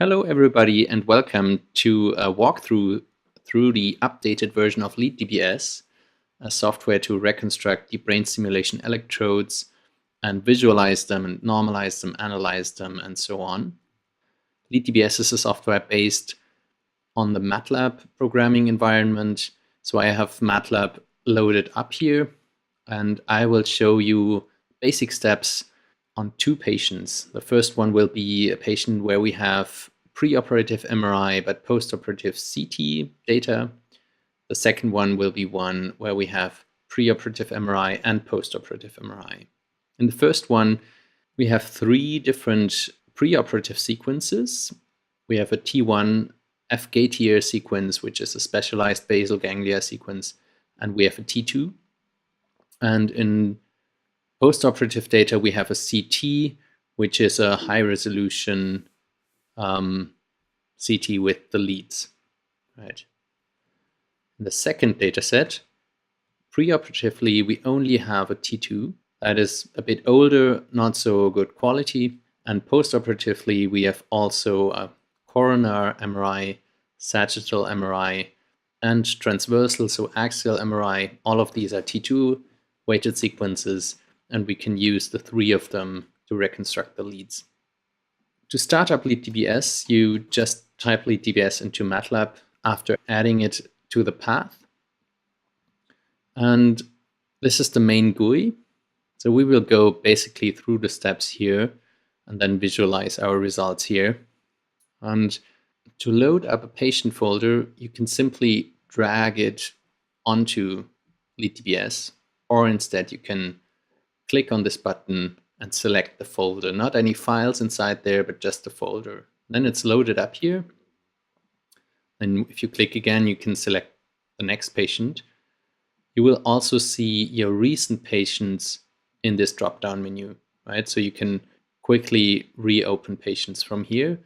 Hello, everybody, and welcome to a walkthrough through the updated version of Lead-DBS, a software to reconstruct the brain stimulation electrodes and visualize them and normalize them, analyze them, and so on. Lead-DBS is a software based on the MATLAB programming environment. So I have MATLAB loaded up here, and I will show you basic steps on two patients. The first one will be a patient where we have preoperative MRI but postoperative CT data. The second one will be one where we have preoperative MRI and postoperative MRI. In the first one, we have three different preoperative sequences. We have a T1 F-gatier sequence, which is a specialized basal ganglia sequence, and we have a T2. And in postoperative data, we have a CT, which is a high-resolution CT with the leads. Right. In the second data set, preoperatively, we only have a T2 that is a bit older, not so good quality. And postoperatively, we have also a coronar MRI, sagittal MRI, and transversal, so axial MRI. All of these are T2 weighted sequences, and we can use the three of them to reconstruct the leads. To start up Lead-DBS, you just type Lead-DBS into MATLAB after adding it to the path. And this is the main GUI. So we will go basically through the steps here and then visualize our results here. And to load up a patient folder, you can simply drag it onto Lead-DBS, or instead you can click on this button and select the folder. Not any files inside there, but just the folder. Then it's loaded up here. And if you click again, you can select the next patient. You will also see your recent patients in this drop-down menu, right? So you can quickly reopen patients from here.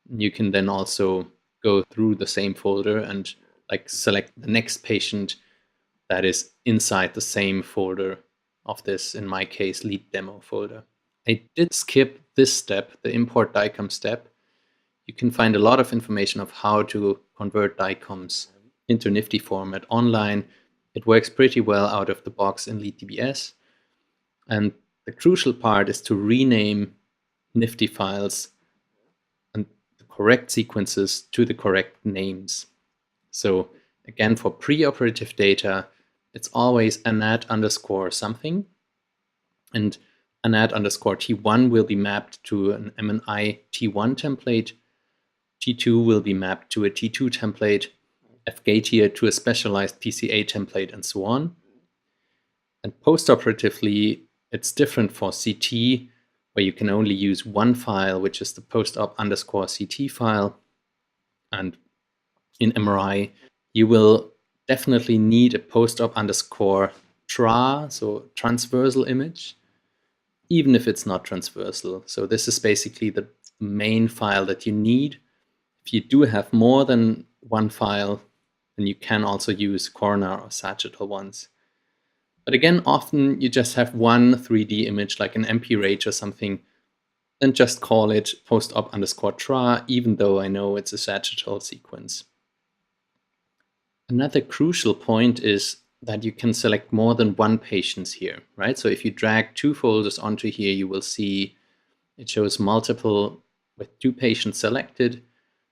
You can then also go through the same folder and select the next patient that is inside the same folder of this, in my case, lead demo folder. I did skip this step, the import DICOM step. You can find a lot of information of how to convert DICOMs into NIfTI format online. It works pretty well out of the box in Lead-DBS. And the crucial part is to rename NIfTI files and the correct sequences to the correct names. So again, for preoperative data, it's always anat underscore something. And anat underscore T1 will be mapped to an MNI T1 template. T2 will be mapped to a T2 template, F-gatier to a specialized PCA template, and so on. And postoperatively, it's different for CT, where you can only use one file, which is the postop underscore CT file. And in MRI, you will definitely need a postop underscore TRA, so transversal image, even if it's not transversal. So this is basically the main file that you need. If you do have more than one file, then you can also use coronar or sagittal ones. But again, often you just have one 3D image, like an MP-RAGE or something, then just call it postop underscore TRA, even though I know it's a sagittal sequence. Another crucial point is that you can select more than one patient here, right? So if you drag two folders onto here, you will see it shows multiple with two patients selected,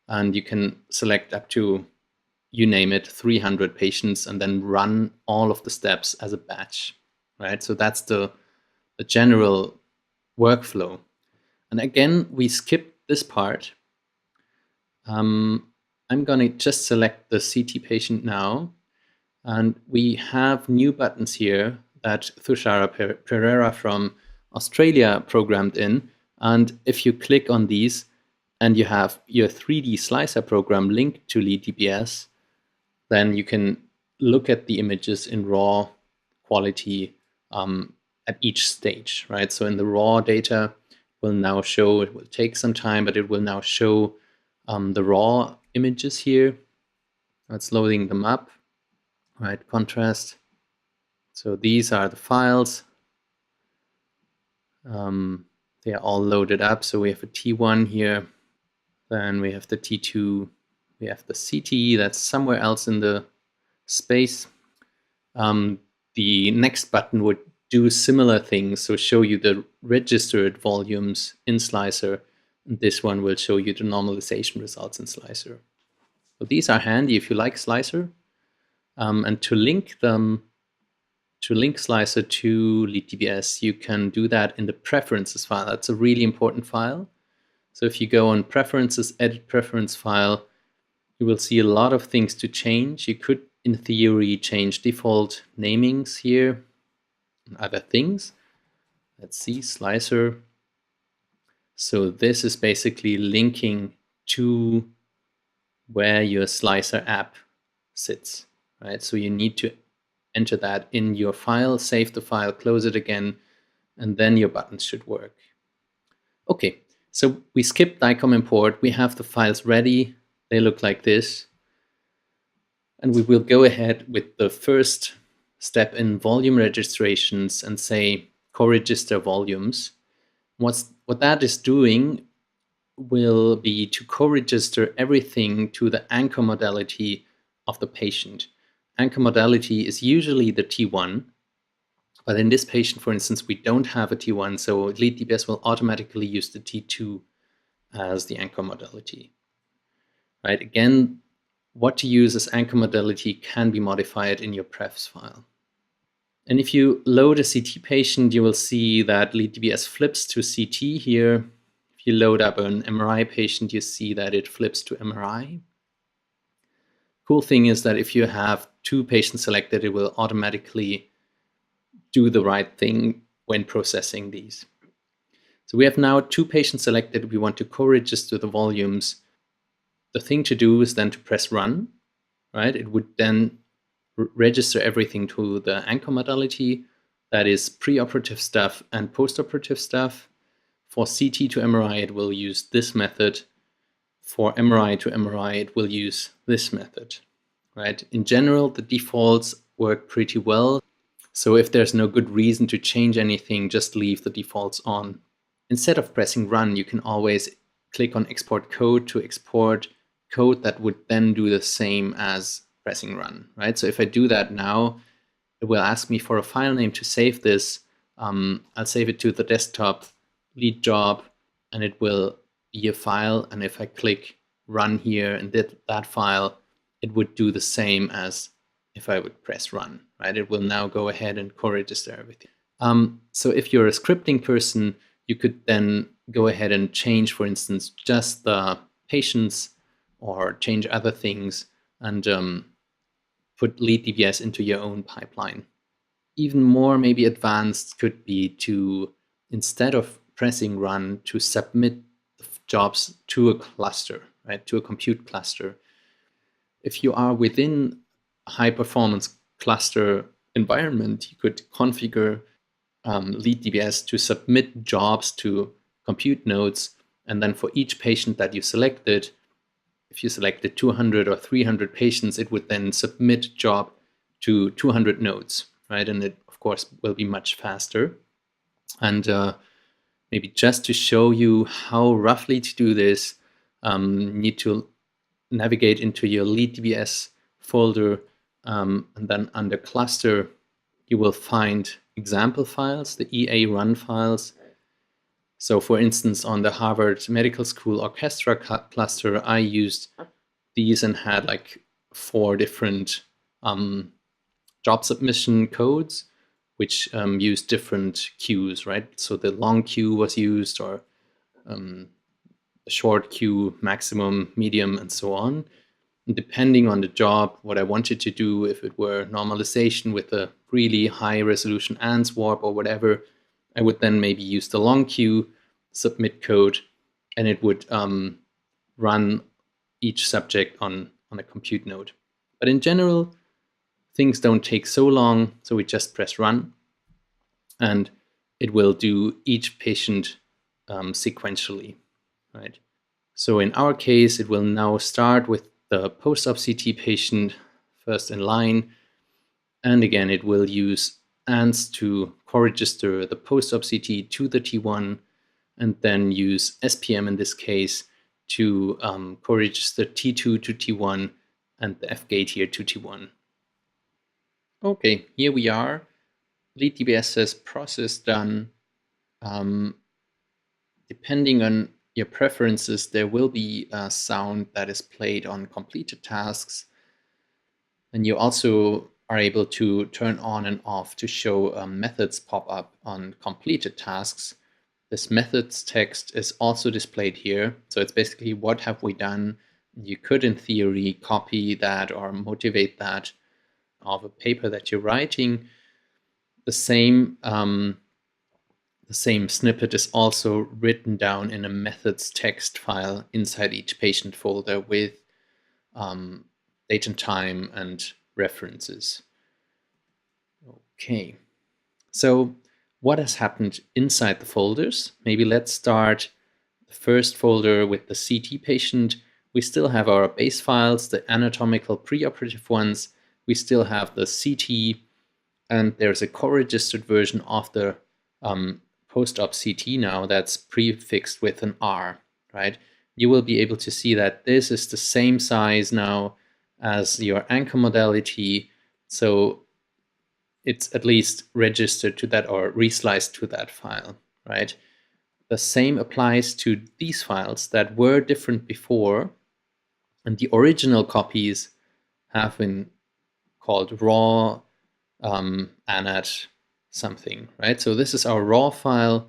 and you can select up to, you name it, 300 patients, and then run all of the steps as a batch, right? So that's the general workflow. And again, we skip this part. I'm going to just select the CT patient now. And we have new buttons here that Thushara Pereira from Australia programmed in. And if you click on these and you have your 3D slicer program linked to Lead-DBS, then you can look at the images in raw quality at each stage, right? So in the raw data, will now show, it will take some time, but it will now show the raw images here. It's loading them up, right? Contrast. So these are the files. They are all loaded up. So we have a T1 here. Then we have the T2, we have the CT, that's somewhere else in the space. The next button would do similar things, so show you the registered volumes in Slicer, and this one will show you the normalization results in Slicer. So these are handy if you like Slicer. And to link Slicer to Lead-DBS, you can do that in the preferences file. That's a really important file. So if you go on preferences, edit preference file, you will see a lot of things to change. You could, in theory, change default namings here and other things. Let's see, Slicer. So this is basically linking to where your Slicer app sits, right? So you need to enter that in your file, save the file, close it again, and then your buttons should work. Okay, so we skipped DICOM import. We have the files ready. They look like this. And we will go ahead with the first step in volume registrations and say co-register volumes. What that is doing will be to co-register everything to the anchor modality of the patient. Anchor modality is usually the T1, but in this patient, for instance, we don't have a T1, so Lead-DBS will automatically use the T2 as the anchor modality. Right? Again, what to use as anchor modality can be modified in your prefs file. And if you load a CT patient, you will see that Lead-DBS flips to CT here. If you load up an MRI patient, you see that it flips to MRI. Cool thing is that if you have 2 patients selected, it will automatically do the right thing when processing these. So we have now 2 patients selected. We want to co-register the volumes. The thing to do is then to press run, right? It would then register everything to the anchor modality. That is preoperative stuff and postoperative stuff. For CT to MRI, it will use this method. For MRI to MRI, it will use this method, right? In general, the defaults work pretty well. So if there's no good reason to change anything, just leave the defaults on. Instead of pressing run, you can always click on export code to export code that would then do the same as pressing run, right? So if I do that now, it will ask me for a file name to save this. I'll save it to the desktop lead job, and it will be a file. And if I click run here and that file, it would do the same as if I would press run, right? It will now go ahead and co-register everything. So if you're a scripting person, you could then go ahead and change, for instance, just the patients or change other things and put Lead-DBS into your own pipeline. Even more maybe advanced could be to, instead of pressing run, to submit jobs to a cluster, right, to a compute cluster. If you are within a high-performance cluster environment, you could configure Lead-DBS to submit jobs to compute nodes, and then for each patient that you selected, if you selected 200 or 300 patients, it would then submit job to 200 nodes, right? And it, of course, will be much faster. And maybe just to show you how roughly to do this, you need to navigate into your Lead-DBS folder, and then under cluster, you will find example files, the EA run files. So for instance, on the Harvard Medical School orchestra cluster, I used these and had like 4 different job submission codes, which used different queues, right? So the long queue was used, or the short queue, maximum, medium, and so on. And depending on the job, what I wanted to do, if it were normalization with a really high resolution ANS warp or whatever, I would then maybe use the long queue, submit code, and it would run each subject on a compute node. But in general, things don't take so long, so we just press run, and it will do each patient sequentially, right? So in our case, it will now start with the post-op CT patient first in line, and again, it will use ANS to co-register the post-op CT to the T1, and then use SPM in this case to co-register T2 to T1 and the F-gate here to T1. Okay, here we are. Lead-DBS says process done. Depending on your preferences, there will be a sound that is played on completed tasks. And you also are able to turn on and off to show methods pop up on completed tasks. This methods text is also displayed here. So it's basically what have we done. You could, in theory, copy that or motivate that of a paper that you're writing. The same snippet is also written down in a methods text file inside each patient folder with date and time and references. Okay, so what has happened inside the folders? Maybe let's start the first folder with the CT patient. We still have our base files, the anatomical preoperative ones. We still have the CT, and there's a co-registered version of the post-op CT now that's prefixed with an R, right? You will be able to see that this is the same size now as your anchor modality, so it's at least registered to that or resliced to that file, right? The same applies to these files that were different before, and the original copies have been called raw anat something, right? So this is our raw file.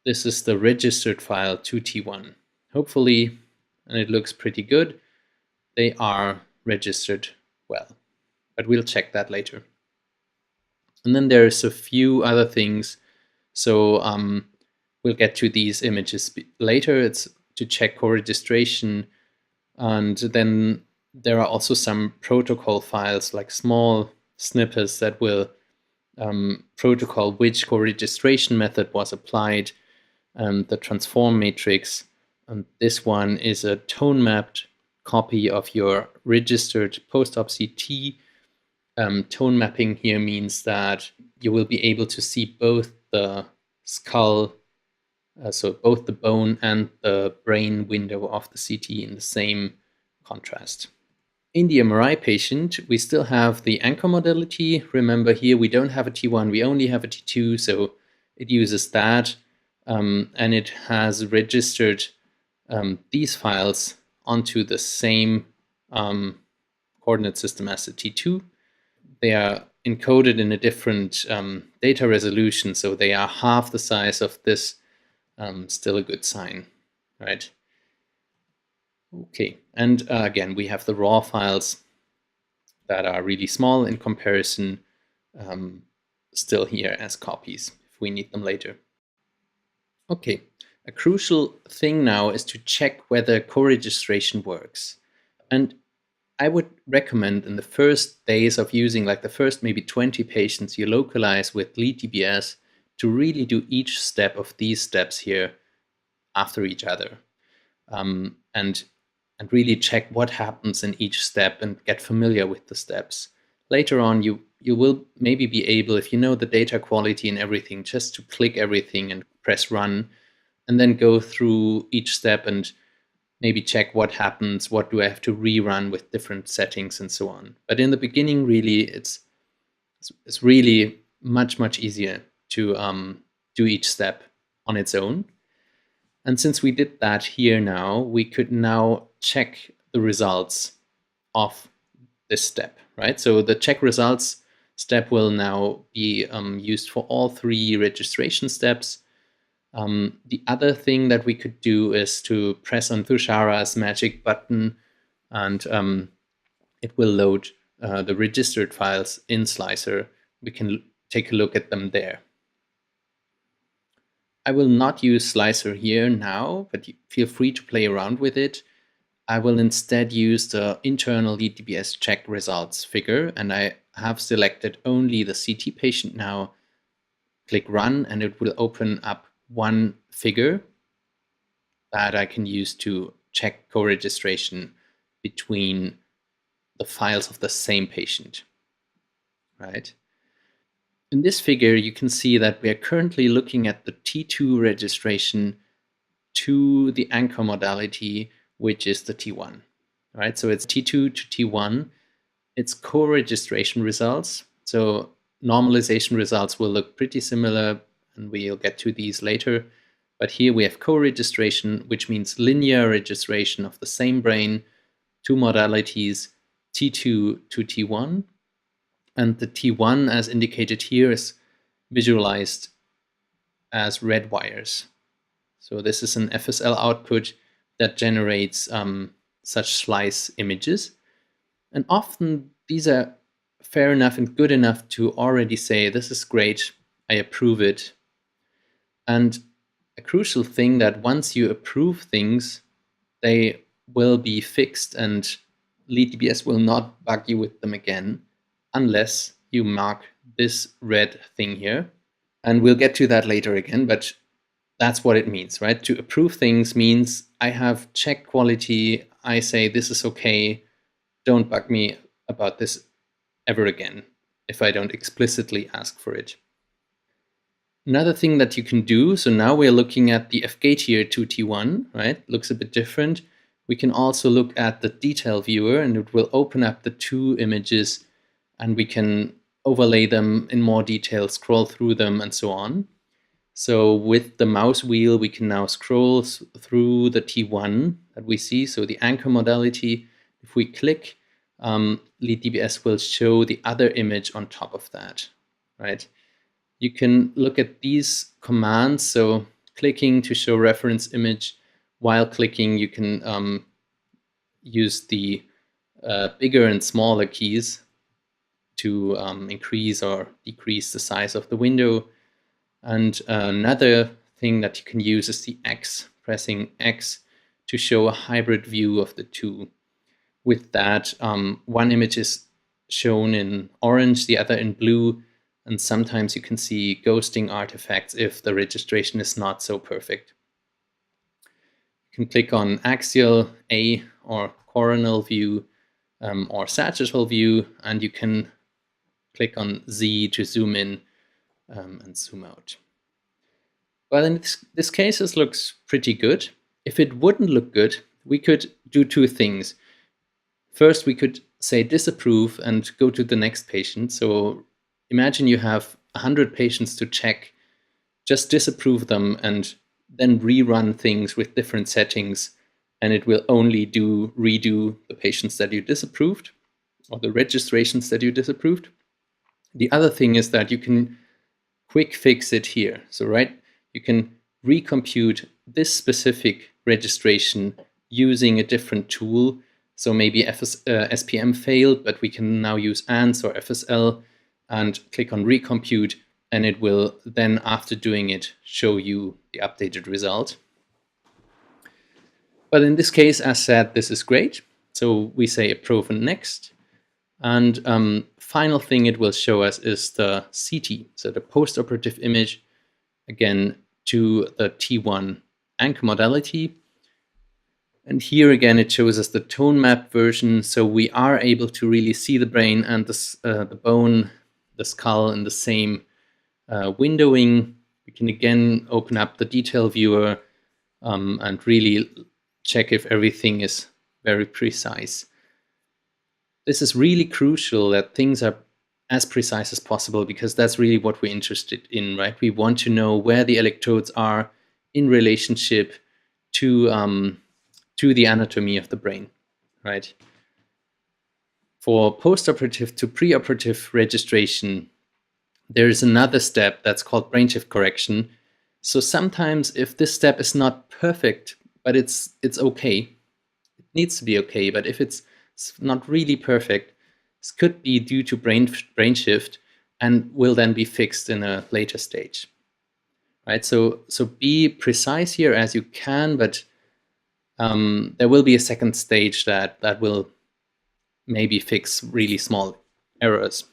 This is the registered file to T1. Hopefully, and it looks pretty good, they are registered well, but we'll check that later. And then there's a few other things. So we'll get to these images later. It's to check co-registration. And then there are also some protocol files, like small snippets that will protocol which co-registration method was applied, the transform matrix. And this one is a tone mapped copy of your registered post-op CT. Tone mapping here means that you will be able to see both the skull, so both the bone and the brain window of the CT in the same contrast. In the MRI patient, we still have the anchor modality. Remember here, we don't have a T1, we only have a T2, so it uses that. And it has registered these files onto the same coordinate system as the T2. They are encoded in a different data resolution, so they are half the size of this. Still a good sign, right? Okay, and again, we have the raw files that are really small in comparison, still here as copies if we need them later. Okay, a crucial thing now is to check whether co-registration works. And I would recommend in the first days of using, like the first maybe 20 patients you localize with Lead-DBS, to really do each step of these steps here after each other. And really check what happens in each step and get familiar with the steps. Later on, you will maybe be able, if you know the data quality and everything, just to click everything and press run, and then go through each step and maybe check what happens, what do I have to rerun with different settings and so on. But in the beginning, really, it's really much easier to do each step on its own. And since we did that here now, we could now check the results of this step, right? So the check results step will now be used for all three registration steps. The other thing that we could do is to press on Thushara's magic button, and it will load the registered files in Slicer. We can take a look at them there. I will not use Slicer here now, but feel free to play around with it. I will instead use the internal Lead-DBS check results figure, and I have selected only the CT patient now. Click run, and it will open up one figure that I can use to check co-registration between the files of the same patient, right? In this figure, you can see that we are currently looking at the T2 registration to the anchor modality, which is the T1. Right, so it's T2 to T1. It's co-registration results. So normalization results will look pretty similar, and we'll get to these later. But here we have co-registration, which means linear registration of the same brain, two modalities, T2 to T1. And the T1, as indicated here, is visualized as red wires. So this is an FSL output that generates such slice images. And often these are fair enough and good enough to already say, this is great, I approve it. And a crucial thing that once you approve things, they will be fixed and Lead-DBS will not bug you with them again unless you mark this red thing here. And we'll get to that later again, but that's what it means, right? To approve things means I have check quality, I say this is okay, don't bug me about this ever again if I don't explicitly ask for it. Another thing that you can do, so now we're looking at the F-gate here, 2T1, right? Looks a bit different. We can also look at the detail viewer, and it will open up the two images, and we can overlay them in more detail, scroll through them, and so on. So with the mouse wheel, we can now scroll through the T1 that we see, so the anchor modality. If we click, Lead-DBS will show the other image on top of that, right? You can look at these commands, so clicking to show reference image. While clicking, you can use the bigger and smaller keys to increase or decrease the size of the window. And another thing that you can use is the X, pressing X to show a hybrid view of the two. With that, one image is shown in orange, the other in blue, and sometimes you can see ghosting artifacts if the registration is not so perfect. You can click on axial, A, or coronal view, or sagittal view, and you can click on Z to zoom in and zoom out. Well, in this case, this looks pretty good. If it wouldn't look good, we could do two things. First, we could say disapprove and go to the next patient. So imagine you have 100 patients to check, just disapprove them and then rerun things with different settings, and it will only redo the patients that you disapproved or the registrations that you disapproved. The other thing is that you can quick fix it here. So right, you can recompute this specific registration using a different tool. So maybe SPM failed, but we can now use ANS or FSL and click on recompute, and it will then, after doing it, show you the updated result. But in this case, as said, this is great. So we say approve and next. And final thing it will show us is the CT, so the post-operative image, again, to the T1 anchor modality. And here again, it shows us the tone map version. So we are able to really see the brain and the bone, the skull in the same windowing. We can again open up the detail viewer and really check if everything is very precise. This is really crucial that things are as precise as possible, because that's really what we're interested in, right? We want to know where the electrodes are in relationship to the anatomy of the brain, right? For post-operative to pre-operative registration, there is another step that's called brain shift correction. So sometimes if this step is not perfect, but it's okay, it needs to be okay, but if it's not really perfect, this could be due to brain shift and will then be fixed in a later stage, right? So be precise here as you can, but there will be a second stage that will maybe fix really small errors.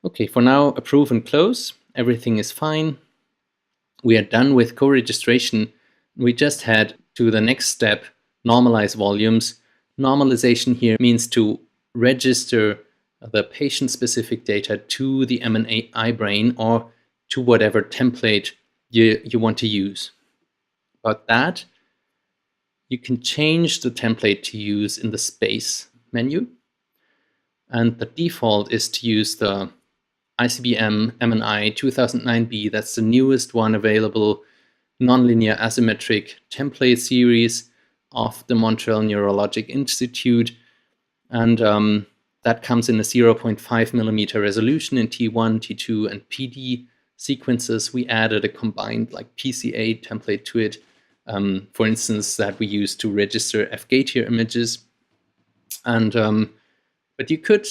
Okay, for now, approve and close. Everything is fine. We are done with co-registration. We just head to the next step, normalize volumes. Normalization here means to register the patient-specific data to the MNI brain or to whatever template you want to use. about that, you can change the template to use in the space menu. And the default is to use the ICBM MNI 2009B. That's the newest one available, nonlinear asymmetric template series of the Montreal Neurologic Institute. And that comes in a 0.5 millimeter resolution in T1, T2, and PD sequences. We added a combined like PCA template to it, for instance, that we use to register F-gate images. And but you could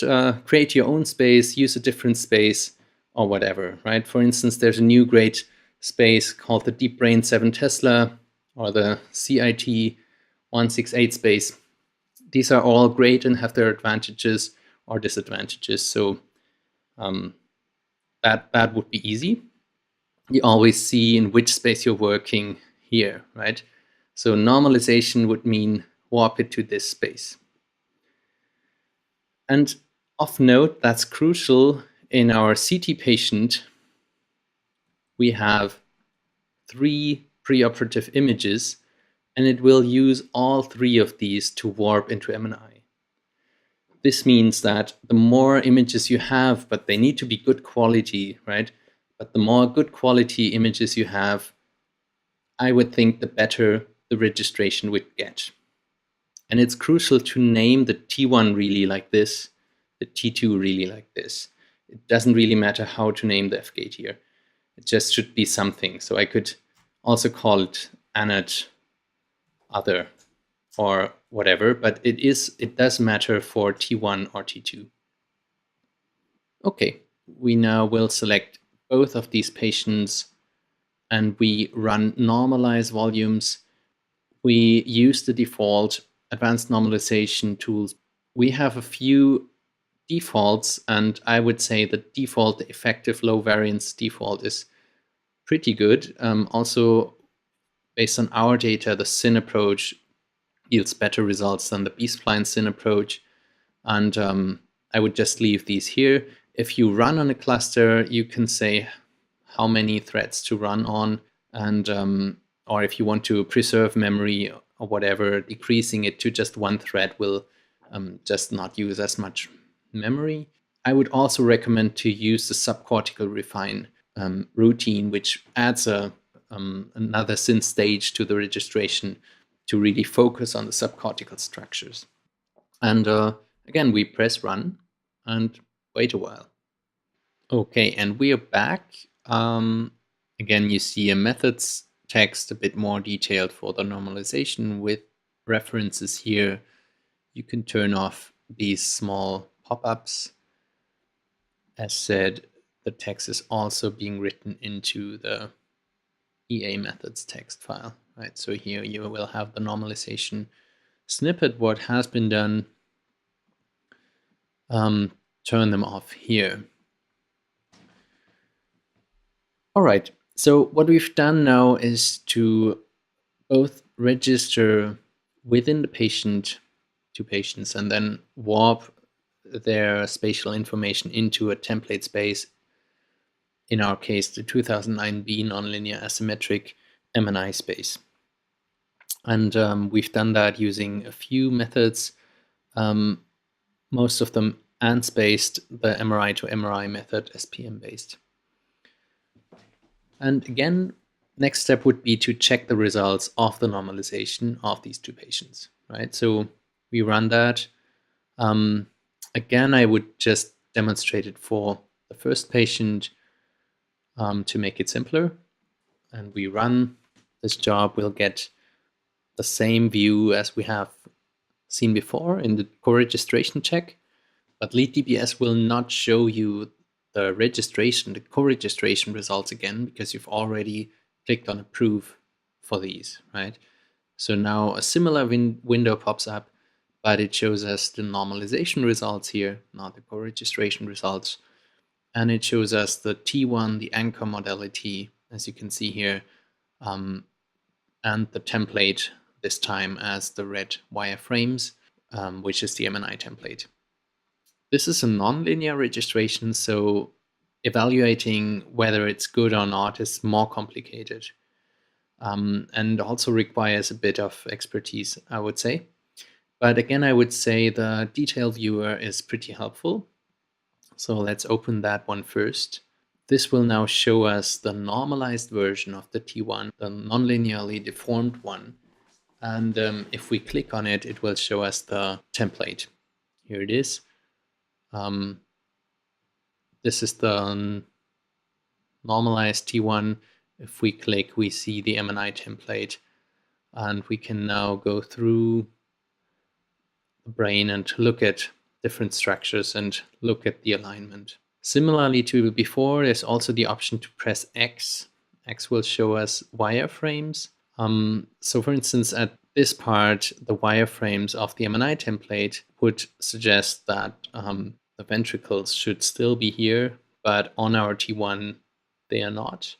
create your own space, use a different space, or whatever, right? For instance, there's a new great space called the Deep Brain 7 Tesla or the CIT 168 space. These are all great and have their advantages or disadvantages. So that would be easy. You always see in which space you're working here, right? So normalization would mean warp it to this space. And of note, that's crucial. In our CT patient, we have 3 preoperative images, and it will use all 3 of these to warp into MNI. This means that the more images you have, but they need to be good quality, right? But the more good quality images you have, I would think the better the registration would get. And it's crucial to name the T1 really like this, the T2 really like this. It doesn't really matter how to name the F-gate here. It just should be something. So I could also call it ANAT other or whatever, but it does matter for T1 or T2. Okay, we now will select both of these patients and we run normalize volumes. We use the default advanced normalization tools. We have a few defaults, and I would say the default, the effective low variance default, is pretty good. Also, based on our data, the SYN approach yields better results than the B-spline SYN approach. And I would just leave these here. If you run on a cluster, you can say how many threads to run on, and or if you want to preserve memory or whatever, decreasing it to just one thread will just not use as much memory. I would also recommend to use the subcortical refine routine, which adds another SYN stage to the registration to really focus on the subcortical structures. And again, we press run and wait a while. Okay, and we are back. Again, you see a methods text a bit more detailed for the normalization with references here. You can turn off these small pop-ups. As said, the text is also being written into the EA methods text file, right? So here you will have the normalization snippet, what has been done. Turn them off here. All right, so what we've done now is to both register within the patient, 2 patients, and then warp their spatial information into a template space. In our case, the 2009B nonlinear asymmetric MNI space. And we've done that using a few methods, most of them ANS-based, the MRI to MRI method, SPM-based. And again, next step would be to check the results of the normalization of these 2 patients, right? So we run that. Again, I would just demonstrate it for the first patient to make it simpler. And we run this job. We'll get the same view as we have seen before in the co-registration check, but Lead-DBS will not show you the registration, the co-registration results again, because you've already clicked on approve for these, right? So now a similar window pops up, but it shows us the normalization results here, not the co-registration results. And it shows us the T1, the anchor modality, as you can see here, and the template this time as the red wireframes, which is the MNI template. This is a nonlinear registration, so evaluating whether it's good or not is more complicated. and also requires a bit of expertise, I would say. But again, I would say the detail viewer is pretty helpful. So let's open that one first. This will now show us the normalized version of the T1, the nonlinearly deformed one. And if we click on it, it will show us the template. Here it is. This is the normalized T1. If we click, we see the MNI template. And we can now go through the brain and look at different structures and look at the alignment. Similarly to before, there's also the option to press X. X will show us wireframes. So for instance, at this part, the wireframes of the MNI template would suggest that the ventricles should still be here, but on our T1, they are not.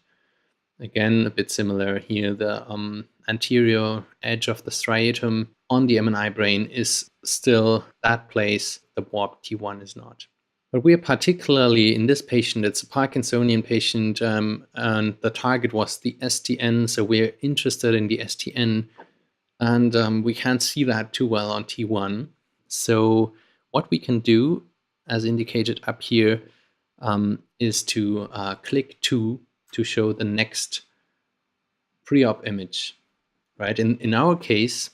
Again, a bit similar here, the anterior edge of the striatum on the MNI brain is still that place, the warped T1 is not. But we are particularly in this patient, it's a Parkinsonian patient, and the target was the STN, so we're interested in the STN, and we can't see that too well on T1. So what we can do, as indicated up here, is to click 2 to show the next pre-op image, right? In our case,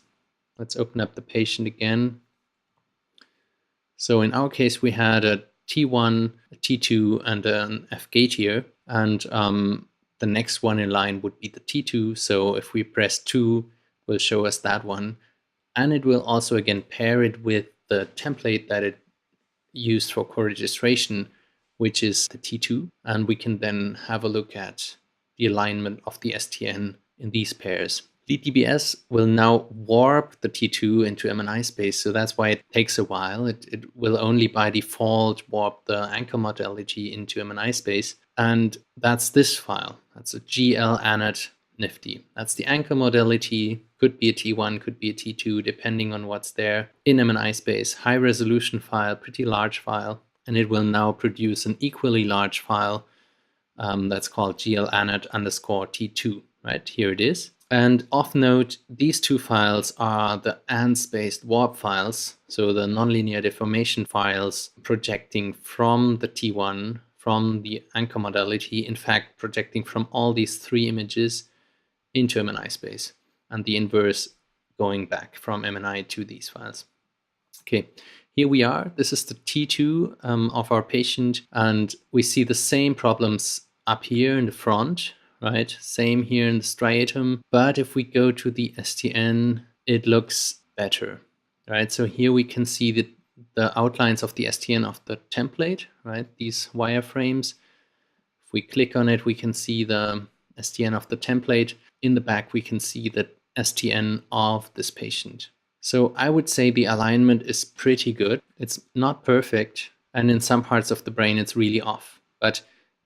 let's open up the patient again. So in our case, we had a T1, a T2, and an F gate here. And the next one in line would be the T2. So if we press 2, it will show us that one. And it will also, again, pair it with the template that it used for co-registration, which is the T2. And we can then have a look at the alignment of the STN in these pairs. Lead-DBS will now warp the T2 into MNI space, so that's why it takes a while. It will only by default warp the anchor modality into MNI space, and that's this file. That's a GL-ANAT nifty. That's the anchor modality, could be a T1, could be a T2, depending on what's there in MNI space. High resolution file, pretty large file, and it will now produce an equally large file that's called GL-ANAT underscore T2, right? Here it is. And of note, these two files are the ANS-based warp files, so the nonlinear deformation files projecting from the T1, from the anchor modality, in fact, projecting from all these 3 images into MNI space, and the inverse going back from MNI to these files. Okay, here we are. This is the T2 of our patient, and we see the same problems up here in the front, right? Same here in the striatum, but if we go to the STN, it looks better, right? So here we can see the outlines of the STN of the template, right? These wireframes. If we click on it, we can see the STN of the template. In the back, we can see the STN of this patient. So I would say the alignment is pretty good. It's not perfect, and in some parts of the brain, it's really off. But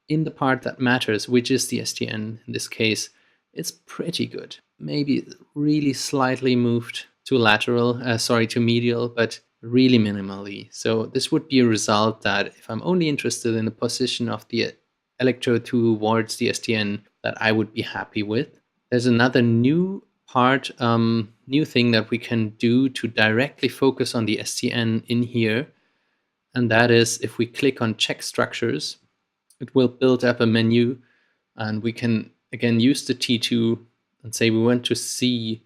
in the part that matters, which is the STN in this case, it's pretty good. Maybe really slightly moved to to medial, but really minimally. So this would be a result that if I'm only interested in the position of the electrode towards the STN, that I would be happy with. There's another new part, new thing that we can do to directly focus on the STN in here. And that is if we click on check structures, it will build up a menu, and we can again use the T2 and say we want to see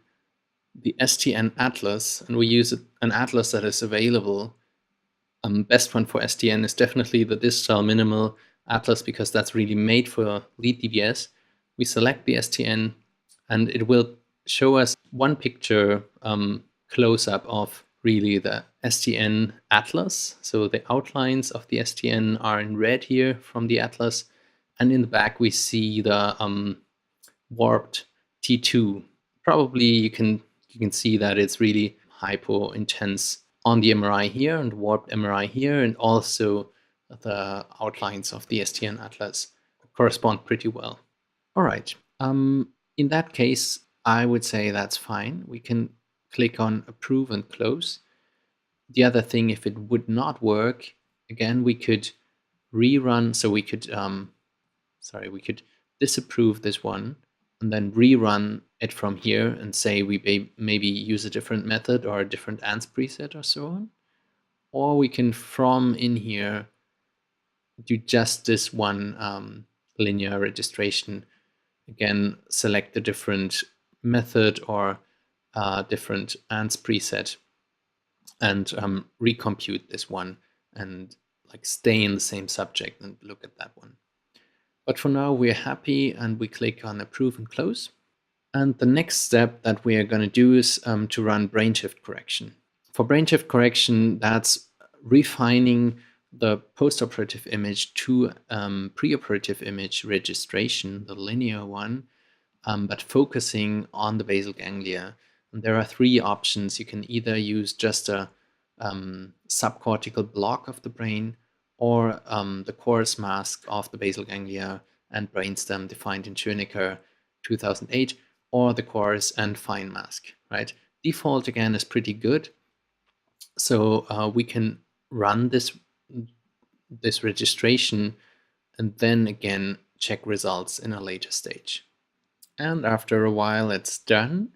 the STN atlas, and we use an atlas that is available. Best one for STN is definitely the distal minimal atlas, because that's really made for Lead-DBS. We select the STN, and it will show us one picture close-up of really the STN atlas. So the outlines of the STN are in red here from the atlas, and in the back we see the warped T2. Probably you can see that it's really hypo intense on the MRI here and warped MRI here, and also the outlines of the STN atlas correspond pretty well. All right. In that case, I would say that's fine. We can click on approve and close. The other thing, if it would not work, again, we could rerun. So we could, we could disapprove this one, and then rerun it from here and say we maybe use a different method or a different ANS preset or so on. Or we can, from in here, do just this one linear registration. Again, select a different method or different ANS preset and recompute this one and like stay in the same subject and look at that one. But for now, we're happy and we click on approve and close. And the next step that we are going to do is to run brain shift correction. For brain shift correction, that's refining the postoperative image to preoperative image registration, the linear one, but focusing on the basal ganglia. And there are three options. You can either use just a subcortical block of the brain or the coarse mask of the basal ganglia and brainstem defined in Schoenecker 2008, or the coarse and fine mask, right? Default again is pretty good. So we can run this registration and then again check results in a later stage. And after a while it's done.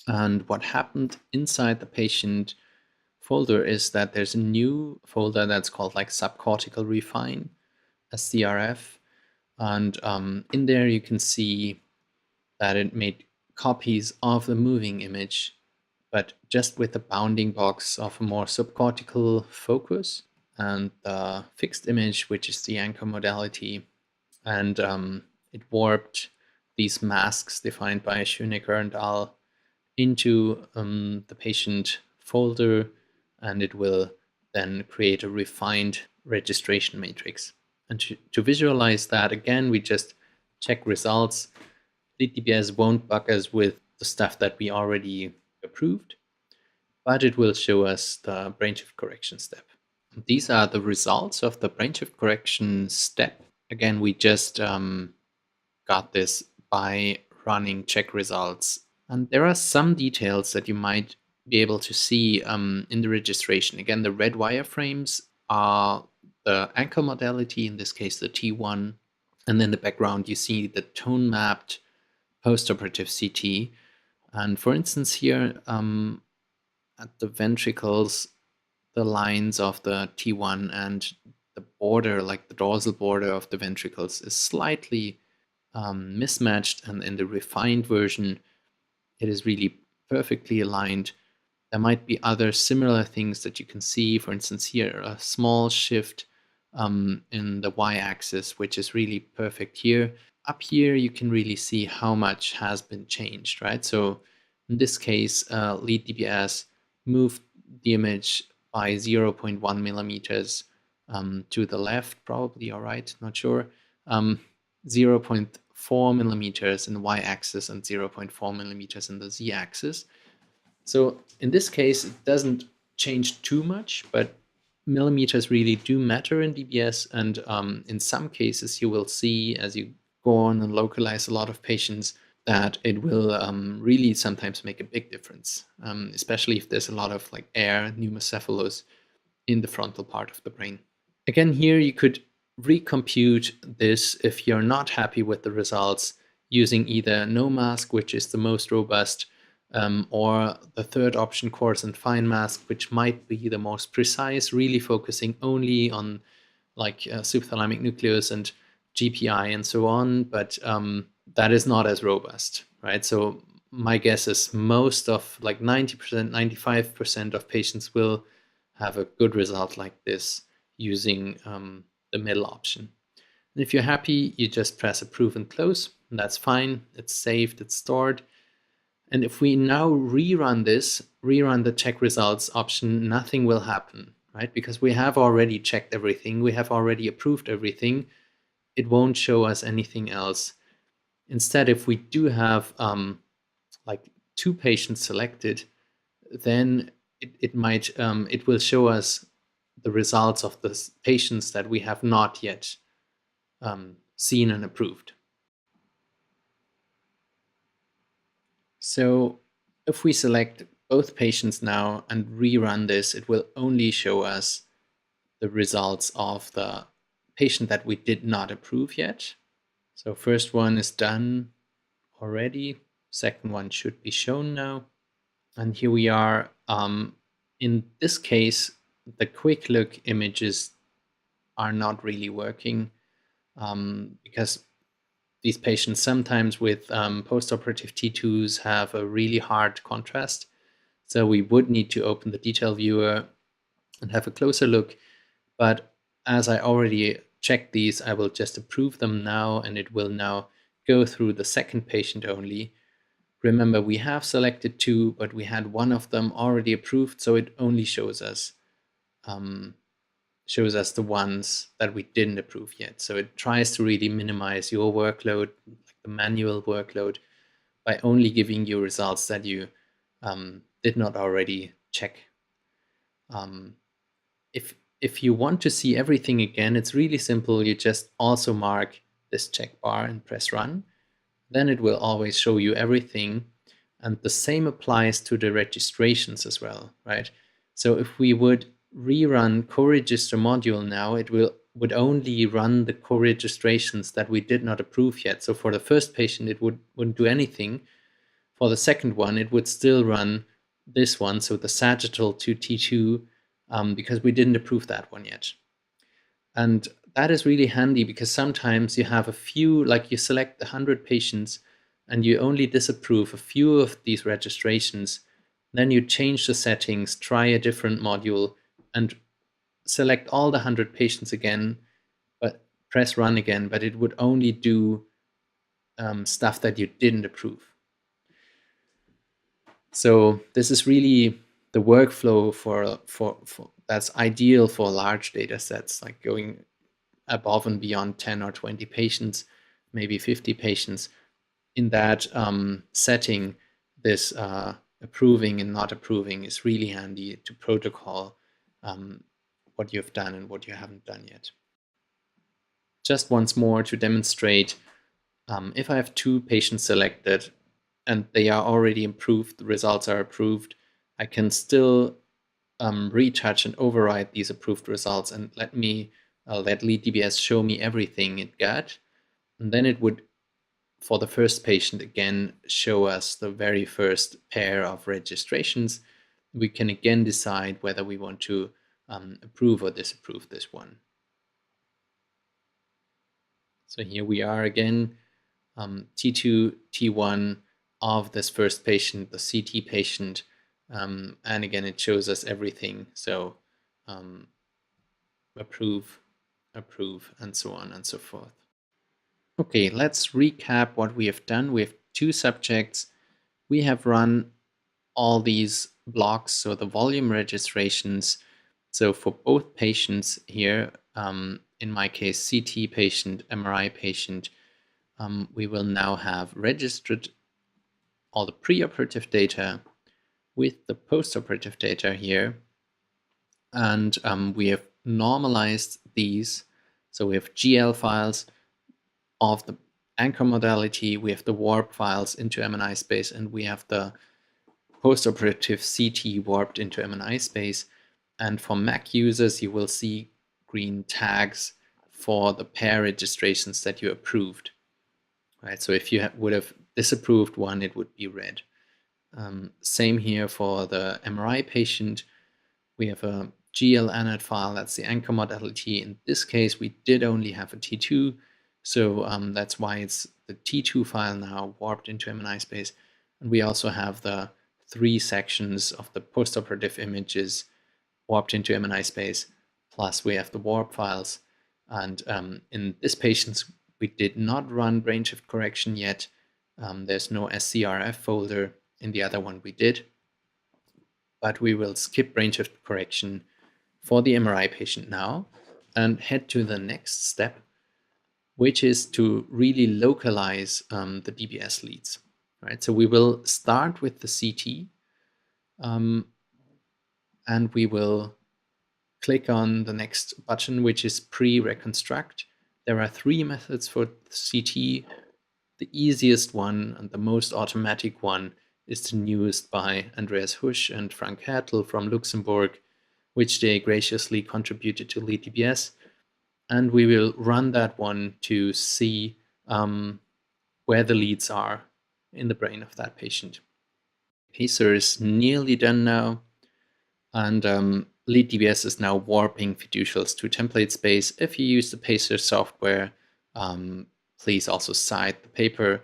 And what happened inside the patient folder is that there's a new folder that's called like subcortical refine, a CRF. And in there you can see that it made copies of the moving image, but just with the bounding box of a more subcortical focus and the fixed image, which is the anchor modality. And it warped these masks defined by Schoenecker and al. Into the patient folder, and it will then create a refined registration matrix. And to visualize that, again, we just check results. Lead-DBS won't bug us with the stuff that we already approved, but it will show us the brain shift correction step. These are the results of the brain shift correction step. Again, we just got this by running check results. And there are some details that you might be able to see in the registration. Again, the red wireframes are the anchor modality, in this case the T1. And in the background, you see the tone mapped postoperative CT. And for instance, here at the ventricles, the lines of the T1 and the border, like the dorsal border of the ventricles, is slightly mismatched. And in the refined version, it is really perfectly aligned. There might be other similar things that you can see. For instance, here, a small shift in the y-axis, which is really perfect here. Up here, you can really see how much has been changed, right? So in this case, Lead-DBS moved the image by 0.1 millimeters to the left, probably, all right, not sure. 0.4 millimeters in the y-axis and 0.4 millimeters in the z-axis. So in this case, it doesn't change too much, but millimeters really do matter in DBS. And in some cases, you will see as you go on and localize a lot of patients that it will really sometimes make a big difference, especially if there's a lot of like air pneumocephalus in the frontal part of the brain. Again, here you could recompute this if you're not happy with the results using either no mask, which is the most robust, or the third option, coarse and fine mask, which might be the most precise, really focusing only on like subthalamic nucleus and GPI and so on, but that is not as robust, right? So my guess is most of like 90%, 95% of patients will have a good result like this using the middle option. And if you're happy, you just press approve and close, and that's fine. It's saved, it's stored. And if we now rerun this, rerun the check results option, nothing will happen, right? Because we have already checked everything. We have already approved everything. It won't show us anything else. Instead, if we do have like 2 patients selected, then it will show us the results of the patients that we have not yet seen and approved. So if we select both patients now and rerun this, it will only show us the results of the patient that we did not approve yet. So first one is done. already. Second one should be shown now. And here we are. In this case, the quick look images are not really working because these patients sometimes with postoperative T2s have a really hard contrast. So we would need to open the detail viewer and have a closer look. But as I already checked these, I will just approve them now, and it will now go through the second patient only. Remember, we have selected two, but we had one of them already approved, so it only shows us the ones that we didn't approve yet. So it tries to really minimize your workload, like the manual workload, by only giving you results that you did not already check. If you want to see everything again, it's really simple. You just also mark this check bar and press run. Then it will always show you everything. And the same applies to the registrations as well, right? So if we would rerun co-register module now, it would only run the co-registrations that we did not approve yet. So for the first patient, it wouldn't do anything. For the second one, it would still run this one, so the sagittal to T2, because we didn't approve that one yet. And that is really handy because sometimes you have a few, like you select the 100 patients and you only disapprove a few of these registrations. Then you change the settings, try a different module, and select all the 100 patients again, but press run again, but it would only do stuff that you didn't approve. So this is really the workflow for that's ideal for large data sets, like going above and beyond 10 or 20 patients, maybe 50 patients. In that setting, this approving and not approving is really handy to protocol what you've done and what you haven't done yet. Just once more to demonstrate, if I have two patients selected and they are already approved, the results are approved, I can still retouch and override these approved results and let Lead-DBS show me everything it got. And then it would, for the first patient, again show us the very first pair of registrations. We can again decide whether we want to approve or disapprove this one. So here we are again, T2, T1 of this first patient, the CT patient, and again it shows us everything. So approve, and so on and so forth. Okay, let's recap what we have done. We have two subjects. We have run all these blocks, so the volume registrations. So for both patients here, in my case, CT patient, MRI patient, we will now have registered all the preoperative data with the postoperative data here. And we have normalized these. So we have GL files of the anchor modality, we have the warp files into MNI space, and we have the postoperative CT warped into MNI space. And for Mac users, you will see green tags for the pair registrations that you approved. Right, so if you would have disapproved one, it would be red. Same here for the MRI patient. We have a GL anode file, that's the anchor modality. In this case, we did only have a T2, so that's why it's the T2 file now warped into MNI space. And we also have the 3 sections of the postoperative images warped into MNI space, plus we have the warp files. And in this patient, we did not run brain shift correction yet. There's no SCRF folder. In the other one we did. But we will skip brain shift correction for the MRI patient now and head to the next step, which is to really localize the DBS leads. Right? So we will start with the CT, and we will click on the next button, which is pre-reconstruct. There are 3 methods for CT. The easiest one and the most automatic one is the newest by Andreas Husch and Frank Hertel from Luxembourg, which they graciously contributed to Lead-DBS. And we will run that one to see where the leads are in the brain of that patient. Pacer is nearly done now, and Lead-DBS is now warping fiducials to template space. If you use the Pacer software, please also cite the paper,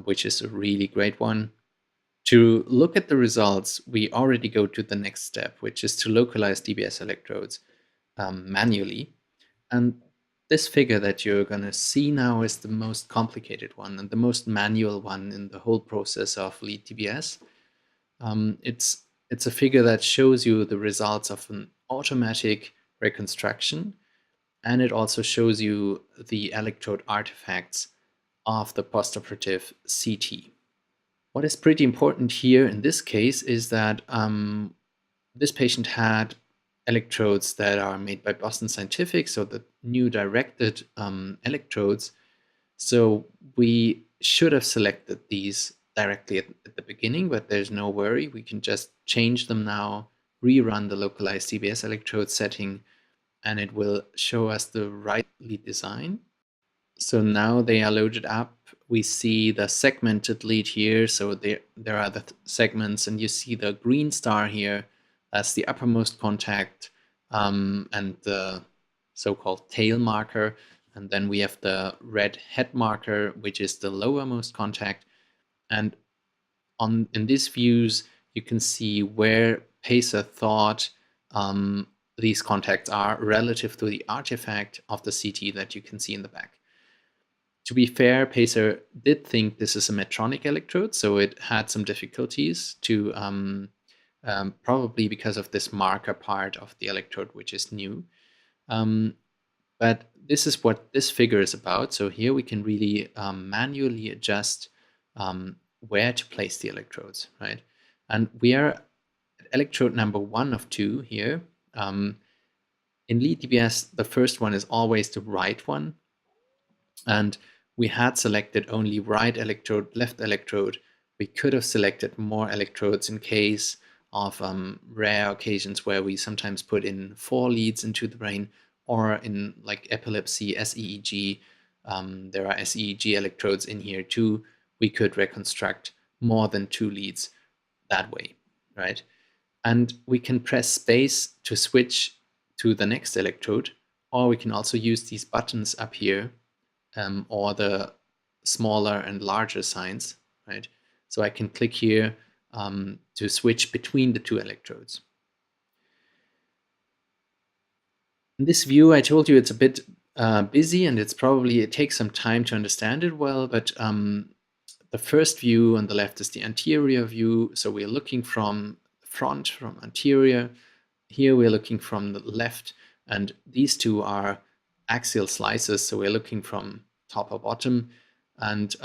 which is a really great one. To look at the results, we already go to the next step, which is to localize DBS electrodes manually. And this figure that you're going to see now is the most complicated one and the most manual one in the whole process of Lead-DBS. It's a figure that shows you the results of an automatic reconstruction, and it also shows you the electrode artifacts of the postoperative CT. What is pretty important here in this case is that this patient had electrodes that are made by Boston Scientific, so the new directed electrodes. So we should have selected these directly at the beginning, but there's no worry. We can just change them now, rerun the localized DBS electrode setting, and it will show us the right lead design. So now they are loaded up. We see the segmented lead here. So there are the segments, and you see the green star here. That's the uppermost contact and the so-called tail marker. And then we have the red head marker, which is the lowermost contact. And in these views, you can see where Pacer thought these contacts are relative to the artifact of the CT that you can see in the back. To be fair, Pacer did think this is a Medtronic electrode, so it had some difficulties to probably because of this marker part of the electrode, which is new. But this is what this figure is about. So here we can really manually adjust where to place the electrodes, right? And we are at electrode number 1 of 2 here. In Lead-DBS, the first one is always the right one. And we had selected only right electrode, left electrode. We could have selected more electrodes in case of rare occasions where we sometimes put in 4 leads into the brain, or in like epilepsy, SEEG. There are SEEG electrodes in here too. We could reconstruct more than 2 leads that way, right? And we can press space to switch to the next electrode, or we can also use these buttons up here, or the smaller and larger signs, right? So I can click here to switch between the 2 electrodes. In this view, I told you it's a bit busy, and it takes some time to understand it well, but the first view on the left is the anterior view. So we're looking from the front, from anterior. Here we're looking from the left, and these two are axial slices. So we're looking from top or bottom, and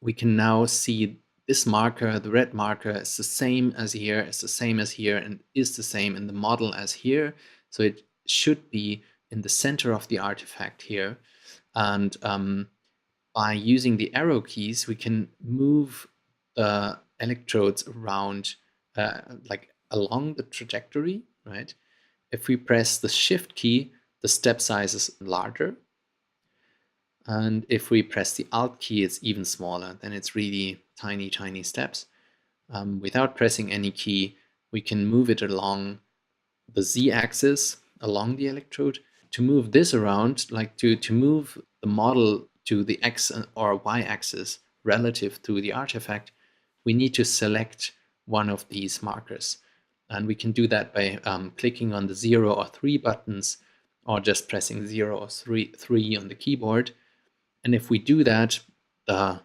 we can now see this marker, the red marker, is the same as here, is the same as here, and is the same in the model as here. So it should be in the center of the artifact here. And by using the arrow keys, we can move the electrodes around, like along the trajectory, right? If we press the shift key, the step size is larger. And if we press the alt key, it's even smaller. Then it's really tiny, tiny steps. Without pressing any key, we can move it along the z-axis, along the electrode. To move this around, like to move the model to the x or y-axis relative to the artifact, we need to select one of these markers. And we can do that by clicking on the 0 or 3 buttons, or just pressing 0 or 3 on the keyboard. And if we do that, the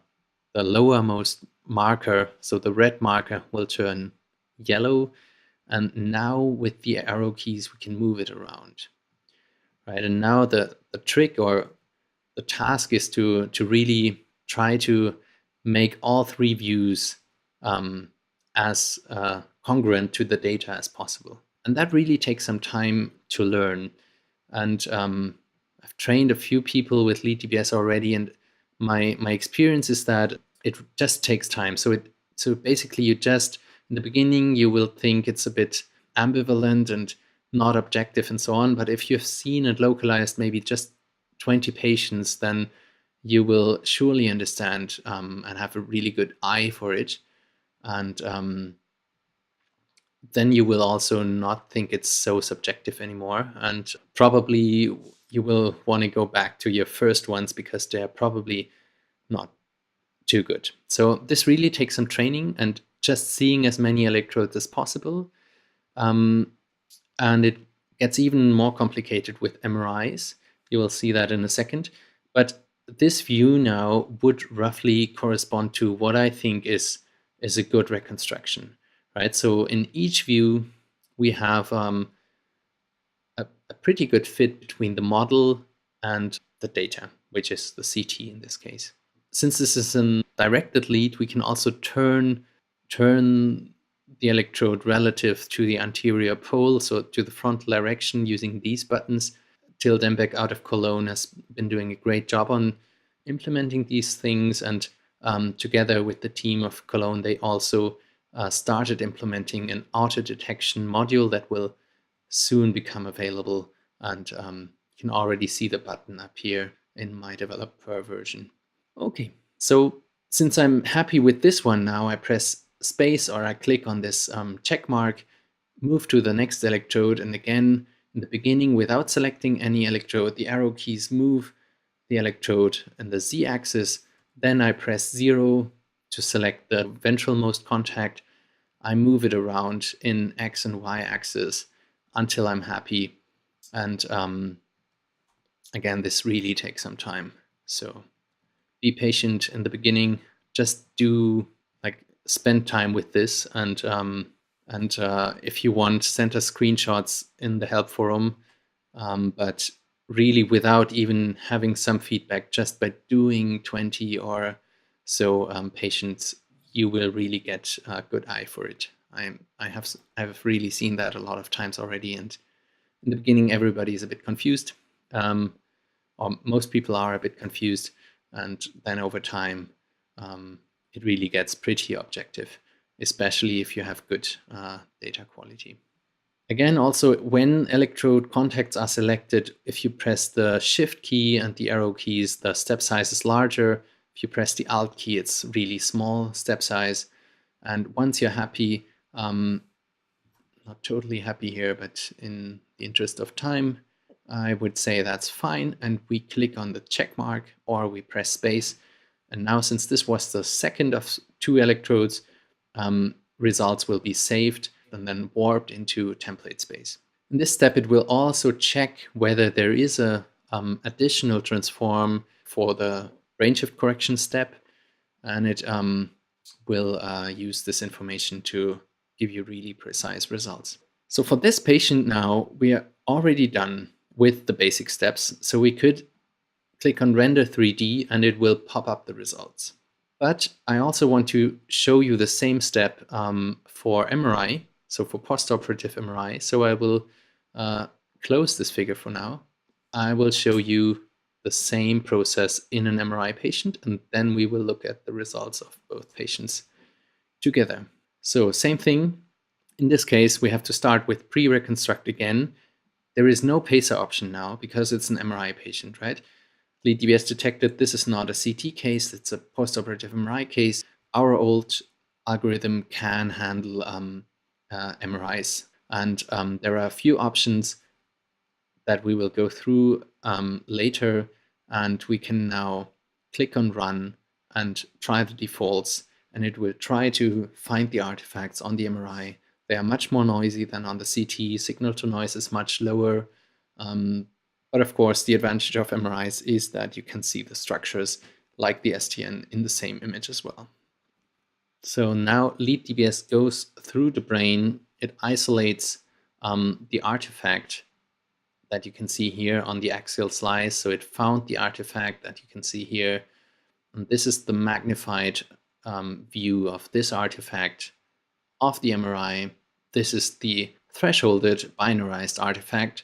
lowermost marker, so the red marker, will turn yellow. And now with the arrow keys, we can move it around, right? And now the trick or the task is to really try to make all 3 views as congruent to the data as possible. And that really takes some time to learn. And I've trained a few people with Lead-DBS already, and my experience is that it just takes time. So basically you just, in the beginning, you will think it's a bit ambivalent and not objective and so on. But if you've seen and localized maybe just 20 patients, then you will surely understand and have a really good eye for it. And then you will also not think it's so subjective anymore. And probably you will want to go back to your first ones because they're probably not too good. So this really takes some training and just seeing as many electrodes as possible. And it gets even more complicated with MRIs. You will see that in a second. But this view now would roughly correspond to what I think is a good reconstruction, right? So in each view, we have a pretty good fit between the model and the data, which is the CT in this case. Since this is a directed lead, we can also turn the electrode relative to the anterior pole, so to the frontal direction, using these buttons. Till Dembeck out of Cologne has been doing a great job on implementing these things, and together with the team of Cologne, they also started implementing an auto detection module that will soon become available, and you can already see the button up here in my developer version. Okay, so since I'm happy with this one now, I press space or I click on this check mark, move to the next electrode, and again, in the beginning, without selecting any electrode, the arrow keys move the electrode in the z-axis. Then I press 0 to select the ventralmost contact. I move it around in x and y axis until I'm happy. And again, this really takes some time. So be patient in the beginning. Just spend time with this, and if you want, send us screenshots in the help forum. But really, without even having some feedback, just by doing 20 or so patients, you will really get a good eye for it. I've really seen that a lot of times already, and in the beginning, everybody is a bit confused, or most people are a bit confused, and then over time, it really gets pretty objective, especially if you have good data quality. Again, also, when electrode contacts are selected, if you press the Shift key and the arrow keys, the step size is larger. If you press the Alt key, it's really small step size. And once you're happy, not totally happy here, but in the interest of time, I would say that's fine. And we click on the check mark, or we press space. And now, since this was the second of 2 electrodes, results will be saved and then warped into template space. In this step, it will also check whether there is a additional transform for the brain shift correction step, and it will use this information to give you really precise results. So for this patient now, we are already done with the basic steps. So we could click on Render 3D and it will pop up the results. But I also want to show you the same step for MRI, so for postoperative MRI. So I will close this figure for now. I will show you the same process in an MRI patient, and then we will look at the results of both patients together. So same thing. In this case, we have to start with pre-reconstruct again. There is no pacer option now because it's an MRI patient, right? Lead-DBS detected this is not a CT case, it's a postoperative MRI case. Our old algorithm can handle MRIs, and there are a few options that we will go through later, and we can now click on Run and try the defaults, and it will try to find the artifacts on the MRI. They are much more noisy than on the CT. Signal to noise is much lower. But of course, the advantage of MRIs is that you can see the structures like the STN in the same image as well. So now Lead-DBS goes through the brain. It isolates the artifact that you can see here on the axial slice. So it found the artifact that you can see here. And this is the magnified view of this artifact of the MRI. This is the thresholded binarized artifact.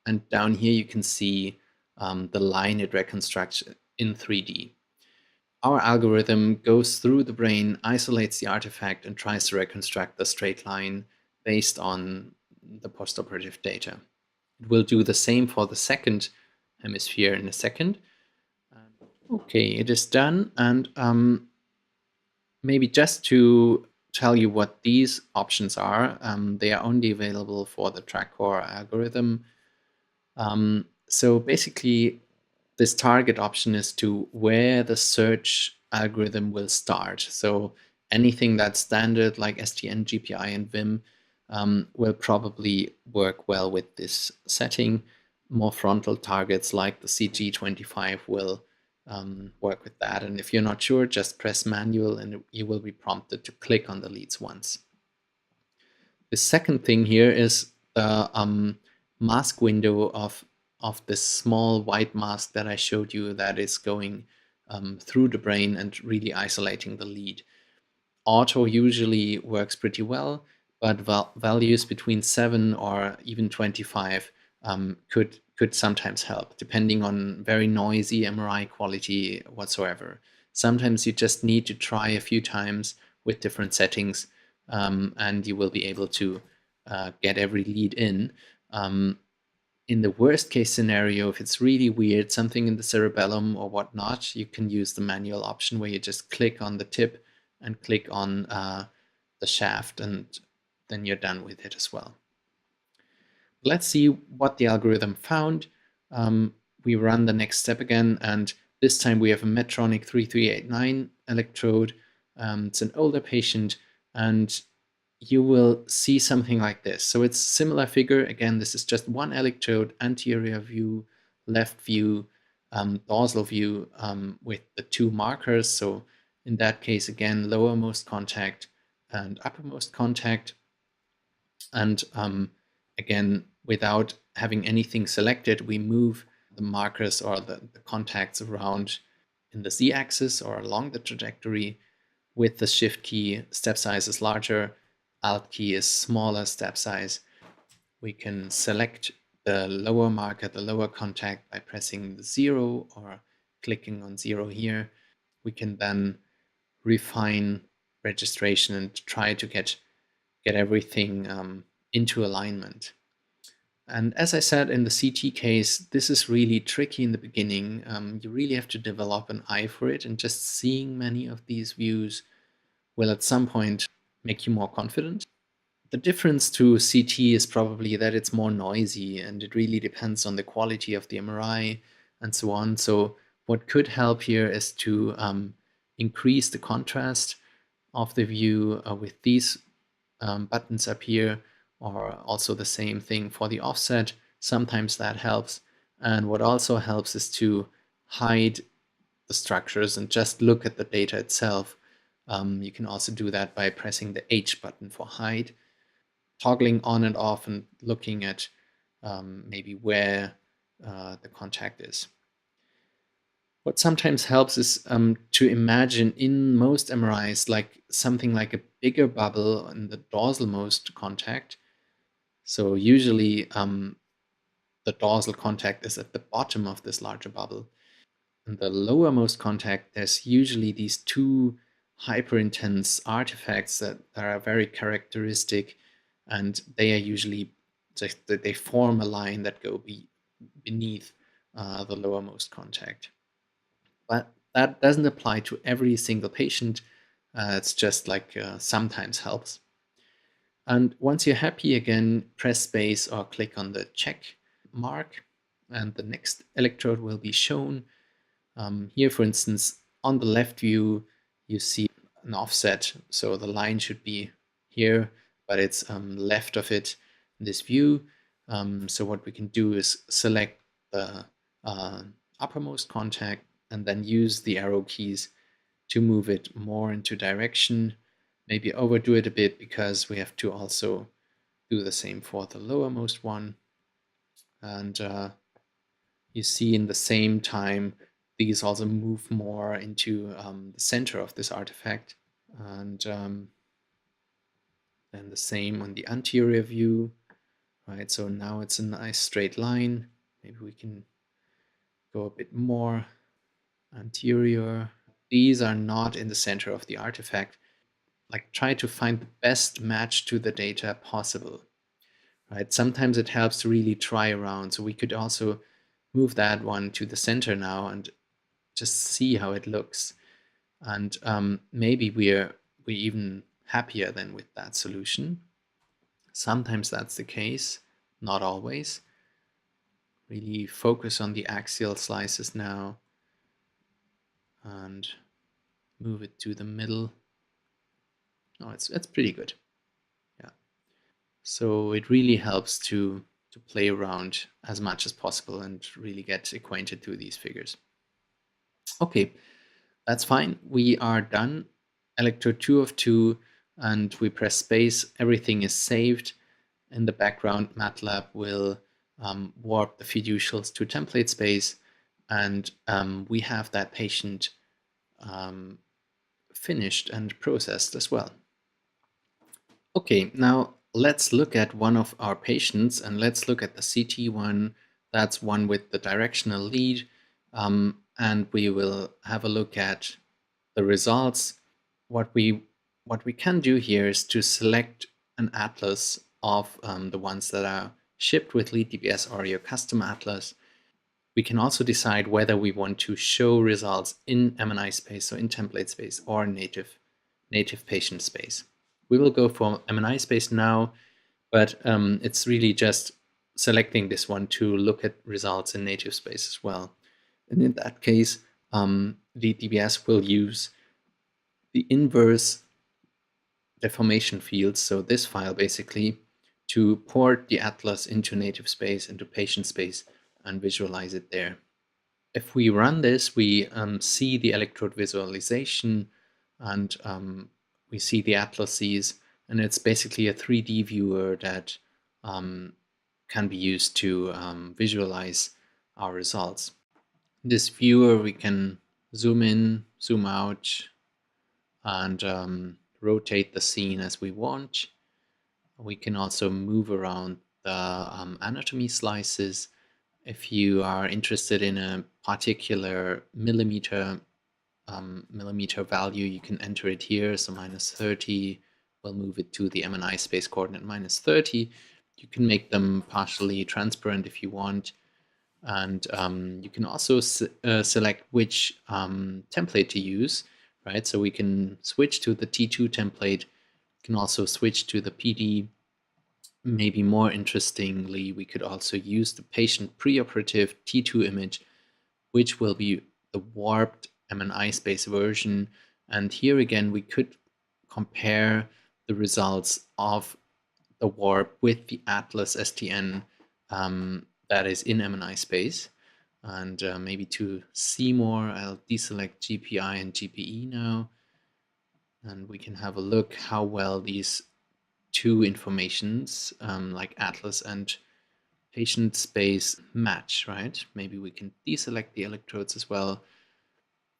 And down here you can see the line it reconstructs in 3D. Our algorithm goes through the brain, isolates the artifact, and tries to reconstruct the straight line based on the postoperative data. It will do the same for the second hemisphere in a second. Okay, it is done. And maybe just to tell you what these options are, they are only available for the TrackCore algorithm. So basically, this target option is to where the search algorithm will start. So anything that's standard like STN, GPI, and Vim will probably work well with this setting. More frontal targets like the CG25 will work with that. And if you're not sure, just press manual and you will be prompted to click on the leads once. The second thing here is the mask window of this small white mask that I showed you that is going through the brain and really isolating the lead. Auto usually works pretty well, but values between 7 or even 25 could sometimes help, depending on very noisy MRI quality whatsoever. Sometimes you just need to try a few times with different settings, and you will be able to get every lead in. In the worst case scenario, if it's really weird, something in the cerebellum or whatnot, you can use the manual option where you just click on the tip and click on the shaft, and then you're done with it as well. Let's see what the algorithm found. We run the next step again, and this time we have a Medtronic 3389 electrode. It's an older patient, and you will see something like this. So it's a similar figure. Again, this is just one electrode, anterior view, left view, dorsal view with the two markers. So in that case, again, lowermost contact and uppermost contact. And again, without having anything selected, we move the markers or the contacts around in the z-axis or along the trajectory. With the shift key, step size is larger, alt key is smaller step size. We can select the lower marker, the lower contact, by pressing the 0 or clicking on 0 here. We can then refine registration and try to get everything into alignment. And as I said in the CT case, this is really tricky in the beginning. You really have to develop an eye for it, and just seeing many of these views will at some point make you more confident. The difference to CT is probably that it's more noisy, and it really depends on the quality of the MRI and so on. So what could help here is to increase the contrast of the view with these buttons up here, or also the same thing for the offset. Sometimes that helps. And what also helps is to hide the structures and just look at the data itself. You can also do that by pressing the H button for hide, toggling on and off and looking at maybe where the contact is. What sometimes helps is to imagine in most MRIs like something like a bigger bubble in the dorsalmost contact. So usually the dorsal contact is at the bottom of this larger bubble. In the lowermost contact, there's usually these two hyper-intense artifacts that are very characteristic, and they are usually just that they form a line that go beneath the lowermost contact. But that doesn't apply to every single patient. It's just like sometimes helps. And once you're happy, again, press space or click on the check mark, and the next electrode will be shown. Here, for instance, on the left view, you see an offset. So the line should be here, but it's left of it in this view. So what we can do is select the uppermost contact and then use the arrow keys to move it more into direction. Maybe overdo it a bit because we have to also do the same for the lowermost one. And you see in the same time, these also move more into the center of this artifact. And then the same on the anterior view, right? So now it's a nice straight line. Maybe we can go a bit more anterior. These are not in the center of the artifact. Like, try to find the best match to the data possible, right? Sometimes it helps to really try around. So we could also move that one to the center now and just see how it looks. And maybe we even happier than with that solution. Sometimes that's the case, not always. Really focus on the axial slices now and move it to the middle. Oh, it's pretty good. Yeah. So it really helps to play around as much as possible and really get acquainted to these figures. Okay, that's fine. We are done. Electrode 2 of 2, and we press space. Everything is saved. In the background, MATLAB will warp the fiducials to template space, and we have that patient finished and processed as well. Okay, now let's look at one of our patients, and let's look at the CT one. That's one with the directional lead, and we will have a look at the results. What we can do here is to select an atlas of the ones that are shipped with Lead-DBS or your custom atlas. We can also decide whether we want to show results in M&I space, so in template space, or native patient space. We will go for M&I space now, but it's really just selecting this one to look at results in native space as well. And in that case, Lead-DBS will use the inverse deformation fields, so this file basically, to port the atlas into native space, into patient space, and visualize it there. If we run this, we see the electrode visualization, and we see the atlases, and it's basically a 3D viewer that can be used to visualize our results. This viewer, we can zoom in, zoom out, and rotate the scene as we want. We can also move around the anatomy slices. If you are interested in a particular millimeter value, you can enter it here. So -30, we'll move it to the M&I space coordinate -30. You can make them partially transparent if you want. And you can also select which template to use, right? So we can switch to the T2 template. You can also switch to the PD. Maybe more interestingly, we could also use the patient preoperative T2 image, which will be the warped M&I space version. And here again, we could compare the results of the warp with the Atlas STN that is in M&I space. And maybe to see more, I'll deselect GPI and GPE now. And we can have a look how well these two informations, like Atlas and patient space, match, right? Maybe we can deselect the electrodes as well.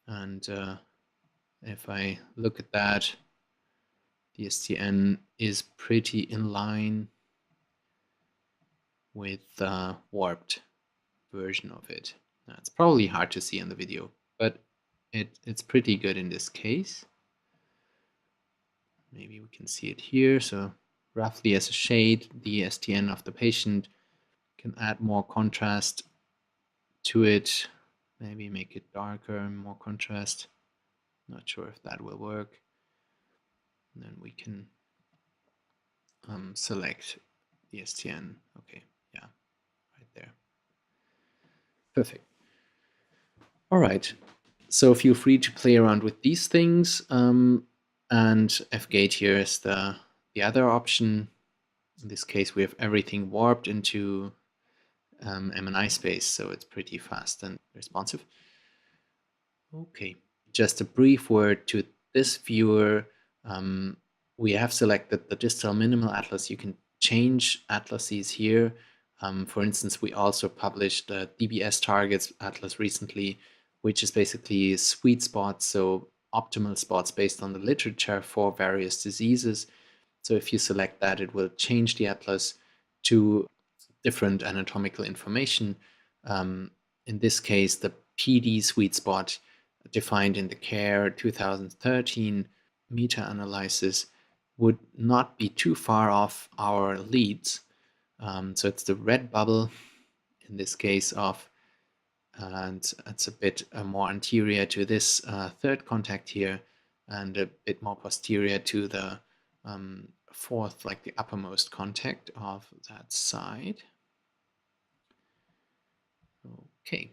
And if I look at that, the STN is pretty in line with the warped version of it. Now, it's probably hard to see in the video, but it's pretty good in this case. Maybe we can see it here. So roughly as a shade, the STN of the patient. Can add more contrast to it. Maybe make it darker, more contrast. Not sure if that will work. And then we can select the STN. Okay, yeah, right there. Perfect. All right. So feel free to play around with these things. And F-gate here is the other option. In this case, we have everything warped into M&I space, so it's pretty fast and responsive. Okay, just a brief word to this viewer. We have selected the distal minimal atlas. You can change atlases here. For instance, we also published the DBS targets atlas recently, which is basically sweet spots, so optimal spots based on the literature for various diseases. So if you select that, it will change the atlas to different anatomical information. In this case, the PD sweet spot defined in the CARE 2013 meta-analysis would not be too far off our leads. So it's the red bubble, in this case, of and it's a bit more anterior to this third contact here, and a bit more posterior to the fourth, like the uppermost contact of that side. Okay.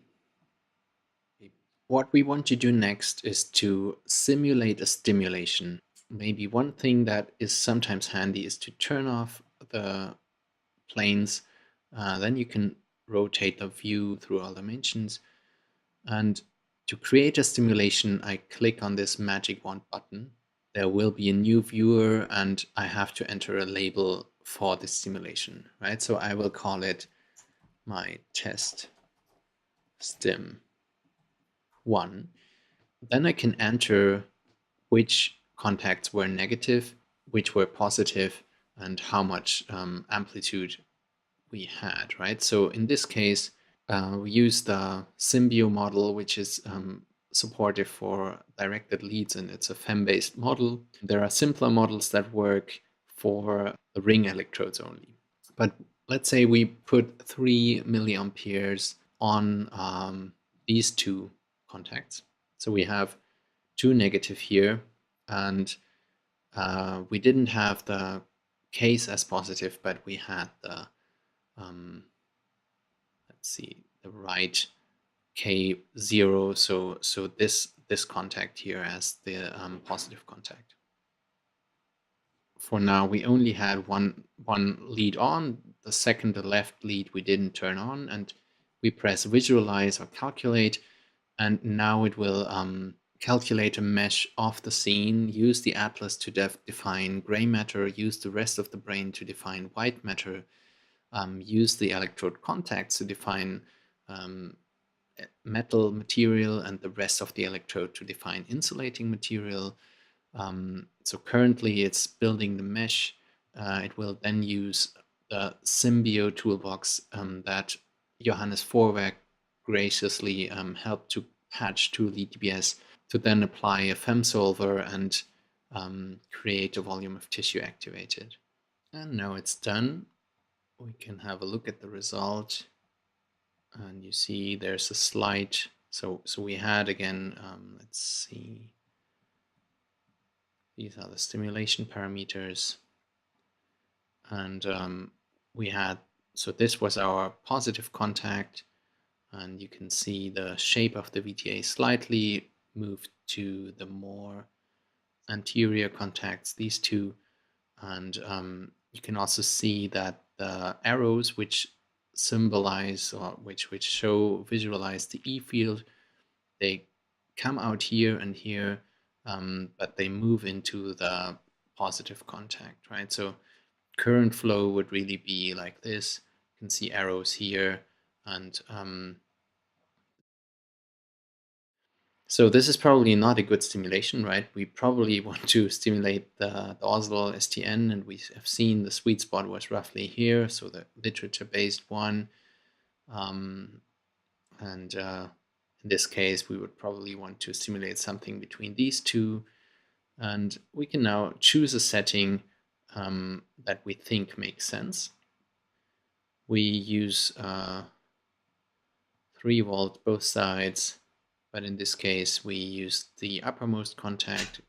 What we want to do next is to simulate a stimulation. Maybe one thing that is sometimes handy is to turn off the planes. Then you can rotate the view through all dimensions. And to create a stimulation, I click on this magic wand button. There will be a new viewer, and I have to enter a label for this simulation, right? So I will call it my test stim 1. Then I can enter which contacts were negative, which were positive, and how much amplitude we had, right? So in this case, we use the Symbio model, which is supportive for directed leads, and it's a FEM-based model. There are simpler models that work for the ring electrodes only. But let's say we put 3 milliamperes on these two contacts. So we have 2 negative here, and we didn't have the case as positive, but we had the let's see, the right K0. So this contact here as the positive contact. For now, we only had one lead on. The second, the left lead, we didn't turn on, and we press visualize or calculate, and now it will calculate a mesh of the scene, use the atlas to define gray matter, use the rest of the brain to define white matter, use the electrode contacts to define metal material, and the rest of the electrode to define insulating material. So currently it's building the mesh. It will then use the Symbio toolbox that Johannes Vorwerk graciously helped to patch to Lead-DBS to then apply a FEM solver and create a volume of tissue activated. And now it's done. We can have a look at the result. And you see there's a slight, so we had again, let's see, these are the stimulation parameters. And we had, so this was our positive contact, and you can see the shape of the VTA slightly moved to the more anterior contacts, these two. And you can also see that the arrows which symbolize or which visualize the E field, they come out here and here, but they move into the positive contact, right? So current flow would really be like this. You can see arrows here, and so this is probably not a good stimulation, right? We probably want to stimulate the dorsal STN, and we have seen the sweet spot was roughly here, so the literature-based one. And in this case, we would probably want to stimulate something between these two. And we can now choose a setting that we think makes sense. We use 3 volt both sides, but in this case we use the uppermost contact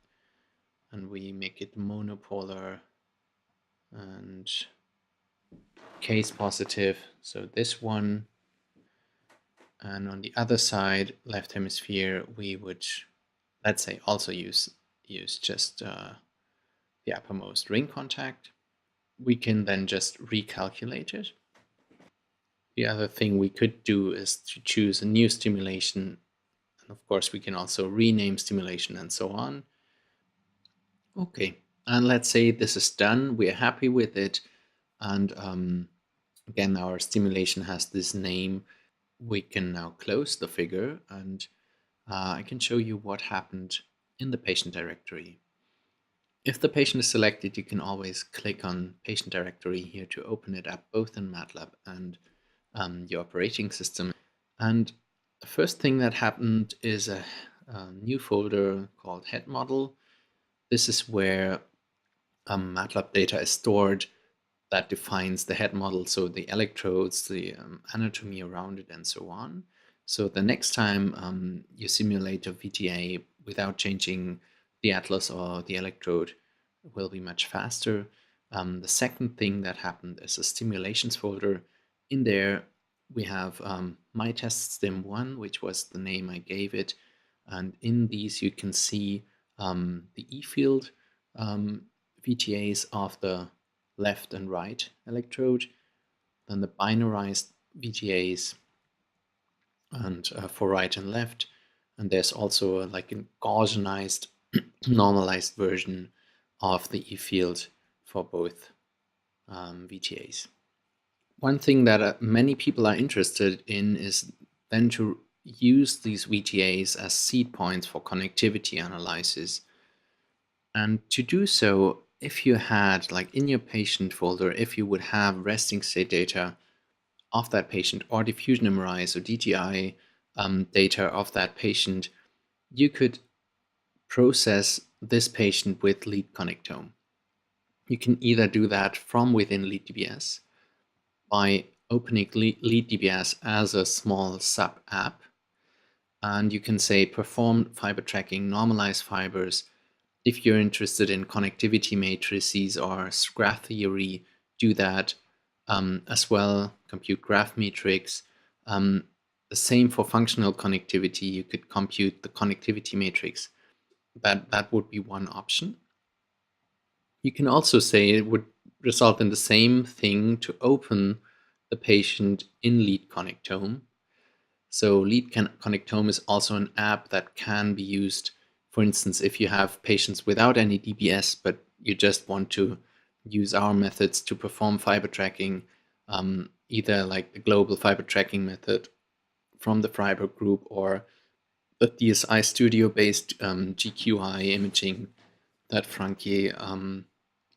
and we make it monopolar and case positive, so this one. And on the other side, left hemisphere, we would, let's say, also use just the uppermost ring contact. We can then just recalculate it. The other thing we could do is to choose a new stimulation, and of course we can also rename stimulation and so on. Okay, and let's say this is done, we're happy with it, and again our stimulation has this name. We can now close the figure, and I can show you what happened in the patient directory. If the patient is selected, you can always click on patient directory here to open it up both in MATLAB and your operating system. And the first thing that happened is a new folder called head model. This is where MATLAB data is stored that defines the head model, so the electrodes, the anatomy around it, and so on. So the next time you simulate a VTA without changing the atlas or the electrode will be much faster. The second thing that happened is a stimulations folder. In there, we have my test stim 1, which was the name I gave it. And in these, you can see the E field VTAs of the left and right electrode, then the binarized VTAs and for right and left. And there's also like a Gaussianized normalized version of the E field for both VTAs. One thing that many people are interested in is then to use these VTAs as seed points for connectivity analysis. And to do so, if you had, like in your patient folder, if you would have resting state data of that patient or diffusion MRIs or DTI data of that patient, you could process this patient with lead connectome. You can either do that from within Lead-DBS by opening Lead-DBS as a small sub app, and you can say perform fiber tracking, normalize fibers. If you're interested in connectivity matrices or graph theory, do that as well. Compute graph matrix. The same for functional connectivity. You could compute the connectivity matrix. That would be one option. You can also say it would result in the same thing to open the patient in Lead Connectome. So Lead Connectome is also an app that can be used, for instance, if you have patients without any DBS, but you just want to use our methods to perform fiber tracking, either like the global fiber tracking method from the Freiburg group or the DSI Studio-based GQI imaging that Frankie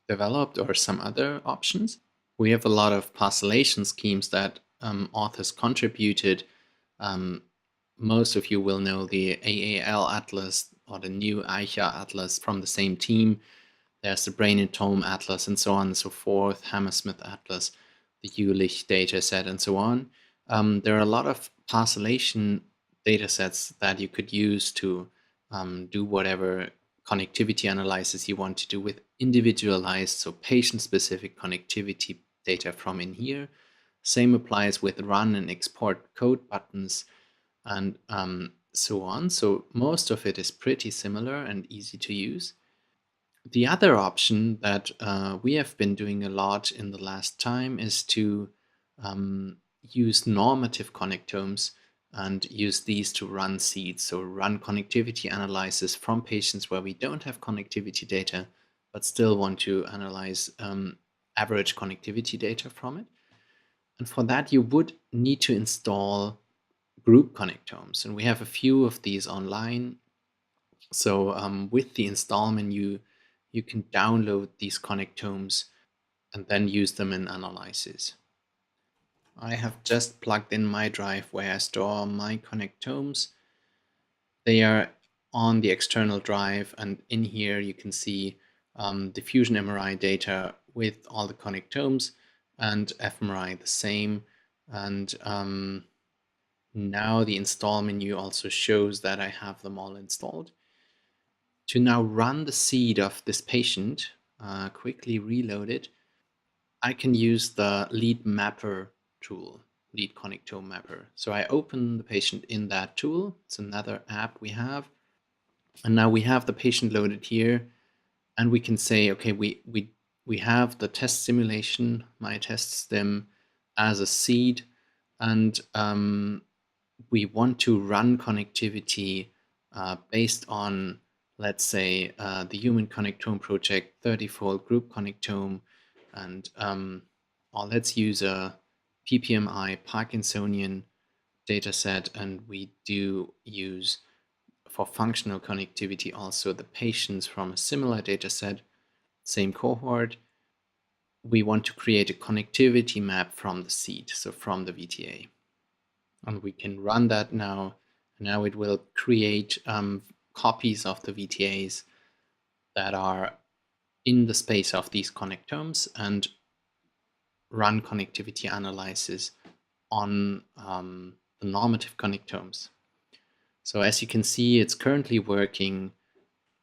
developed, or some other options. We have a lot of parcellation schemes that authors contributed. Most of you will know the AAL Atlas or the new Eicha Atlas from the same team. There's the Brain and Tome Atlas and so on and so forth, Hammersmith Atlas, the Jülich dataset and so on. There are a lot of parcellation datasets that you could use to do whatever connectivity analysis you want to do with individualized, so patient-specific connectivity data from in here. Same applies with run and export code buttons and so on. So most of it is pretty similar and easy to use. The other option that we have been doing a lot in the last time is to use normative connectomes and use these to run seeds. So run connectivity analysis from patients where we don't have connectivity data, but still want to analyze average connectivity data from it. And for that, you would need to install group connectomes. And we have a few of these online. So with the install menu, you can download these connectomes and then use them in analysis. I have just plugged in my drive where I store my connectomes. They are on the external drive, and in here you can see diffusion MRI data with all the connectomes and fMRI the same. And now the install menu also shows that I have them all installed. To now run the seed of this patient, quickly reload it, I can use the lead mapper tool, lead connectome mapper. So I open the patient in that tool. It's another app we have. And now we have the patient loaded here, and we can say, okay, we have the test simulation, my test stim, as a seed, and we want to run connectivity based on, let's say, the Human Connectome Project 30-fold group connectome, and or let's use a PPMI Parkinsonian dataset, and we do use for functional connectivity also the patients from a similar dataset, same cohort. We want to create a connectivity map from the seed, so from the VTA. And we can run that now. Now it will create copies of the VTAs that are in the space of these connectomes and run connectivity analysis on the normative connectomes. So as you can see, it's currently working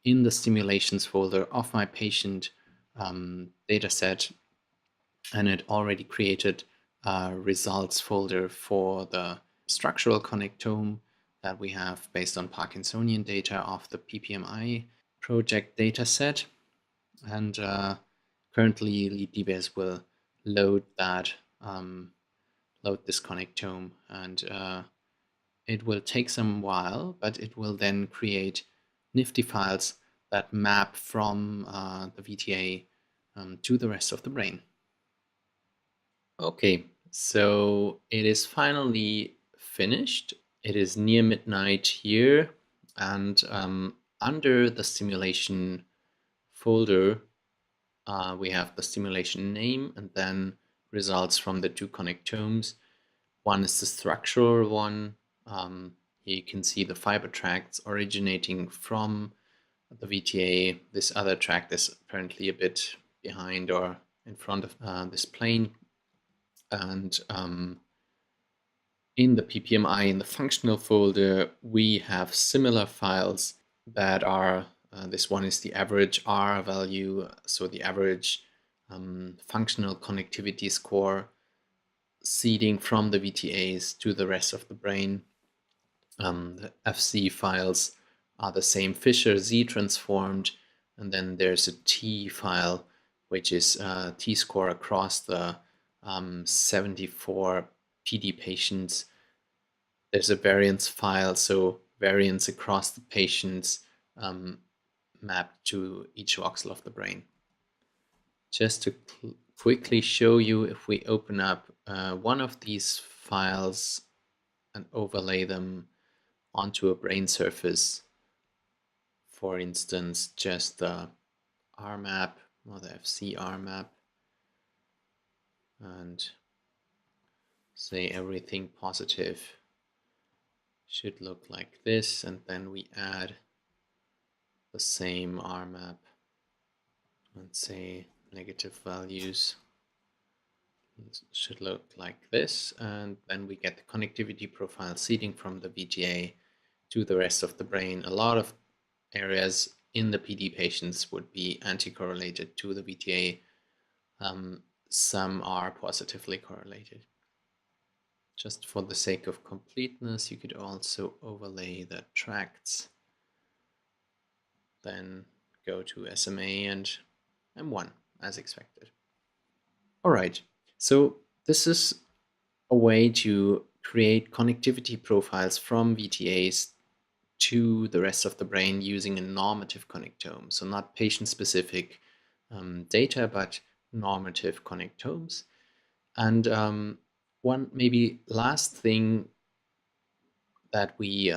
in the stimulations folder of my patient dataset, and it already created a results folder for the structural connectome that we have based on Parkinsonian data of the PPMI project dataset. And currently, Lead-DBS will load that, load this connectome, and it will take some while, but it will then create nifty files that map from the VTA to the rest of the brain. Okay, so it is finally finished. It is near midnight here, and under the stimulation folder, we have the stimulation name and then results from the two connectomes. One is the structural one. Here you can see the fiber tracts originating from the VTA. This other tract is apparently a bit behind or in front of this plane. And in the PPMI, in the functional folder, we have similar files that are, this one is the average R value, so the average functional connectivity score seeding from the VTAs to the rest of the brain. The FC files are the same Fisher Z transformed, and then there's a T file, which is T-score across the 74 PD patients. There's a variance file, so variance across the patients mapped to each voxel of the brain. Just to quickly show you, if we open up one of these files and overlay them onto a brain surface, for instance, just the RMAP or the FC RMAP, and say everything positive should look like this, and then we add the same RMAP and say negative values. It should look like this, and then we get the connectivity profile seeding from the VGA to the rest of the brain. A lot of areas in the PD patients would be anti-correlated to the VTA. Some are positively correlated. Just for the sake of completeness, you could also overlay the tracts, then go to SMA and M1 as expected. All right, so this is a way to create connectivity profiles from VTAs to the rest of the brain using a normative connectome. So not patient-specific data, but normative connectomes. And one maybe last thing that we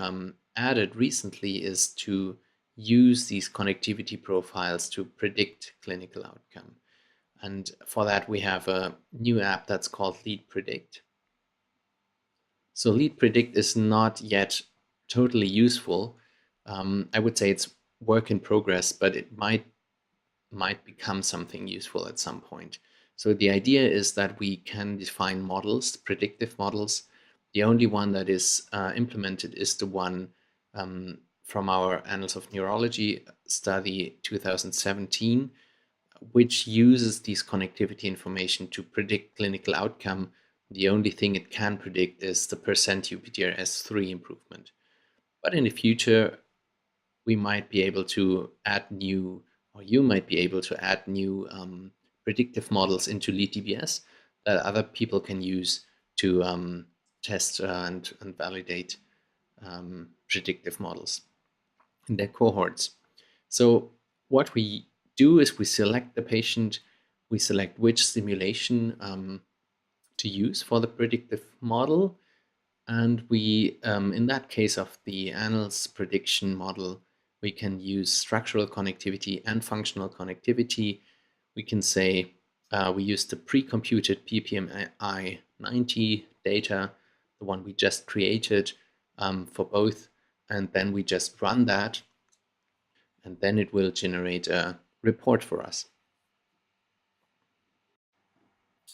added recently is to use these connectivity profiles to predict clinical outcome. And for that, we have a new app that's called Lead-Predict. So Lead-Predict is not yet totally useful. I would say it's work in progress, but it might become something useful at some point. So the idea is that we can define models, predictive models. The only one that is implemented is the one from our Annals of Neurology study 2017, which uses these connectivity information to predict clinical outcome. The only thing it can predict is the percent UPDRS3 improvement. But in the future, we might be able to add new, or you might be able to add new predictive models into Lead-DBS that other people can use to test and validate predictive models in their cohorts. So what we do is we select the patient, we select which simulation to use for the predictive model, and we, in that case of the Annals prediction model, we can use structural connectivity and functional connectivity. We can say we use the pre-computed PPMI 90 data, the one we just created for both, and then we just run that, and then it will generate a report for us.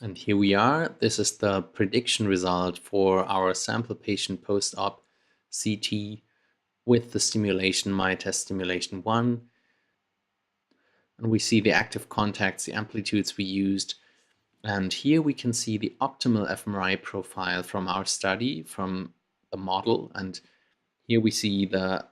And here we are. This is the prediction result for our sample patient post-op CT with the stimulation, my test stimulation 1. And we see the active contacts, the amplitudes we used. And here we can see the optimal fMRI profile from our study, from the model. And here we see the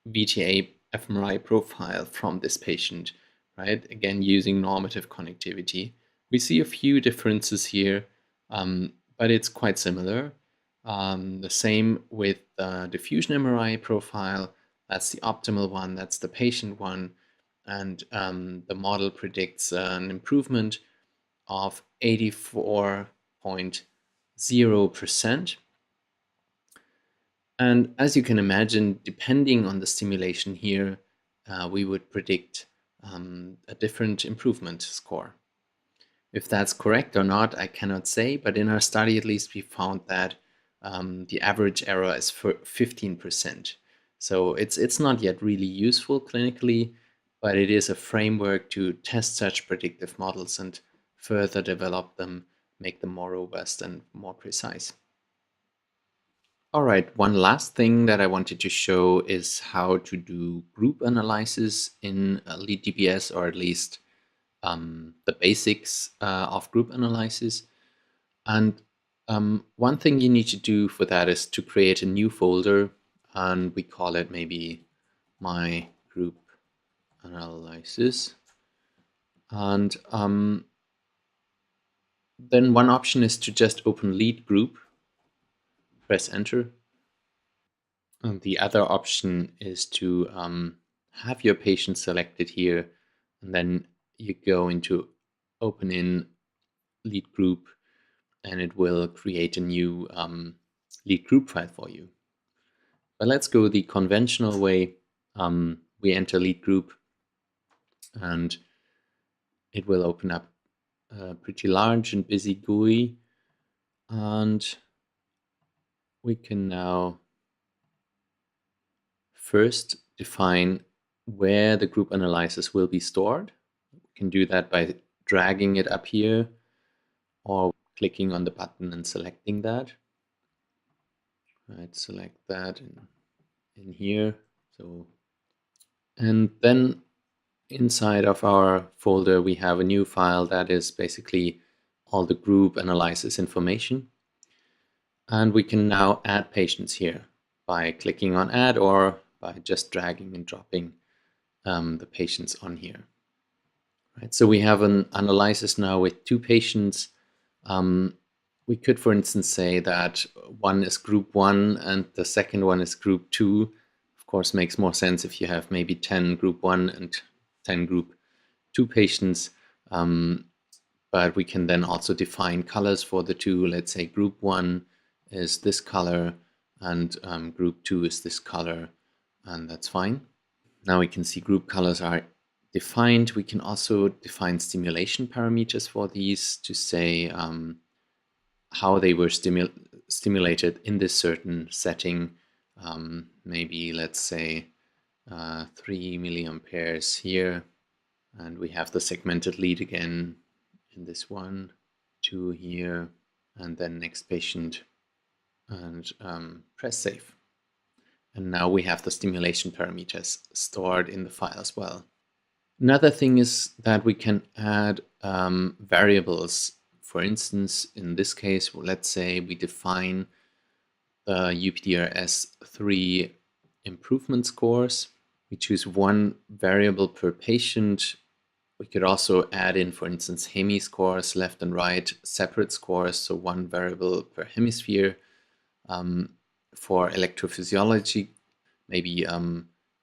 VTA fMRI profile from this patient, right? Again, using normative connectivity. We see a few differences here, but it's quite similar. The same with the diffusion MRI profile. That's the optimal one, that's the patient one. And the model predicts an improvement of 84.0%. And as you can imagine, depending on the stimulation here, we would predict a different improvement score. If that's correct or not, I cannot say, but in our study at least we found that the average error is for 15%. So it's not yet really useful clinically, but it is a framework to test such predictive models and further develop them, make them more robust and more precise. All right, one last thing that I wanted to show is how to do group analysis in Lead-DBS, or at least the basics of group analysis. And one thing you need to do for that is to create a new folder, and we call it maybe my group analysis. And then one option is to just open lead group, press enter. And the other option is to have your patient selected here, and then you go into open in lead group, and it will create a new lead group file for you. But let's go the conventional way. We enter lead group, and it will open up a pretty large and busy GUI, and we can now first define where the group analysis will be stored. We can do that by dragging it up here or clicking on the button and selecting that. Right, select that in here. So, and then inside of our folder we have a new file that is basically all the group analysis information. And we can now add patients here by clicking on add or by just dragging and dropping the patients on here. Right, so we have an analysis now with 2 patients. We could, for instance, say that one is group 1 and the second one is group 2. Of course, makes more sense if you have maybe 10 group 1 and 10 group 2 patients. But we can then also define colors for the two. Let's say group 1 is this color and group 2 is this color, and that's fine. Now we can see group colors are defined. We can also define stimulation parameters for these to say how they were stimulated in this certain setting. Maybe let's say 3 milliamperes here, and we have the segmented lead again in this one, 2 here, and then next patient, and press save. And now we have the stimulation parameters stored in the file as well. Another thing is that we can add variables. For instance, in this case, let's say we define the UPDRS 3 improvement scores. We choose one variable per patient. We could also add in, for instance, hemi scores, left and right, separate scores, so one variable per hemisphere. For electrophysiology, maybe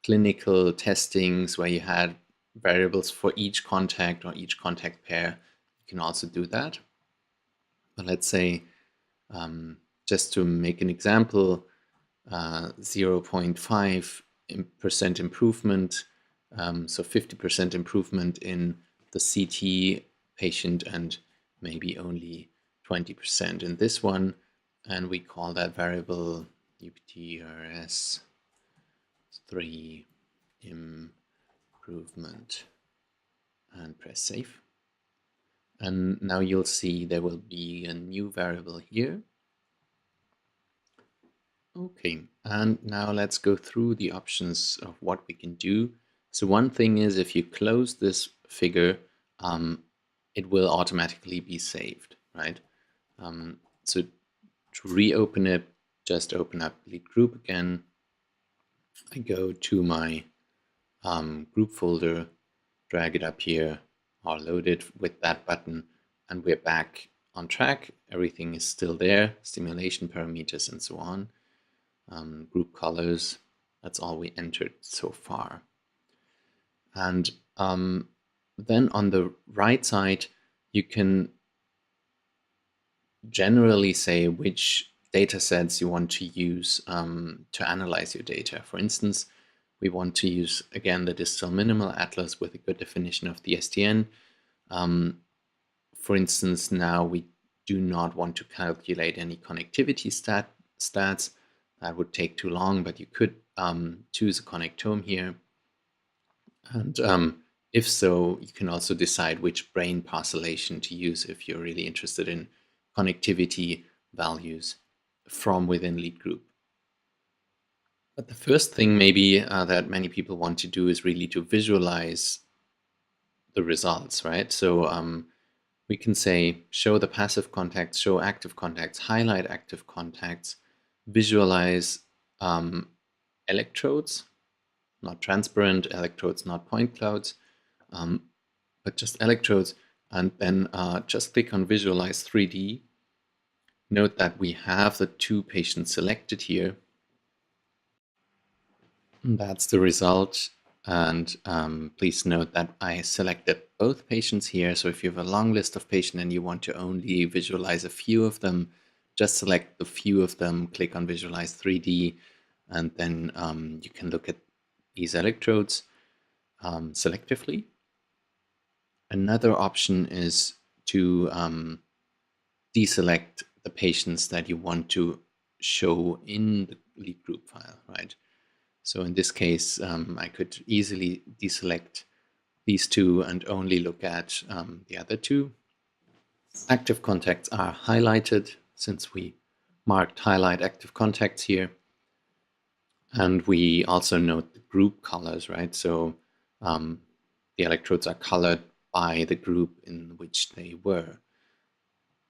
clinical testings where you had variables for each contact or each contact pair. You can also do that. But let's say, just to make an example, 0.5% improvement, so 50% improvement in the CT patient and maybe only 20% in this one. And we call that variable UPDRS 3 improvement, and press save. And now you'll see there will be a new variable here. Okay, and now let's go through the options of what we can do. So one thing is, if you close this figure, it will automatically be saved, right? So to reopen it, just open up Lead Group again. I go to my group folder, drag it up here, or load it with that button, and we're back on track. Everything is still there, stimulation parameters and so on. Group colors, that's all we entered so far. And then on the right side, you can generally say which data sets you want to use to analyze your data. For instance, we want to use, again, the distal minimal atlas with a good definition of the SDN. For instance, now we do not want to calculate any connectivity stats. That would take too long, but you could choose a connectome here. And if so, you can also decide which brain parcellation to use if you're really interested in connectivity values from within Lead Group. But the first thing maybe that many people want to do is really to visualize the results, right? So we can say, show the passive contacts, show active contacts, highlight active contacts, visualize electrodes, not transparent electrodes, not point clouds, but just electrodes, and then just click on Visualize 3D. Note that we have the two patients selected here. That's the result. And please note that I selected both patients here. So if you have a long list of patients and you want to only visualize a few of them, just select the few of them, click on Visualize 3D, and then you can look at these electrodes selectively. Another option is to deselect the patients that you want to show in the Lead Group file, right? So in this case, I could easily deselect these two and only look at the other two. Active contacts are highlighted since we marked highlight active contacts here. And we also note the group colors, right? So the electrodes are colored by the group in which they were.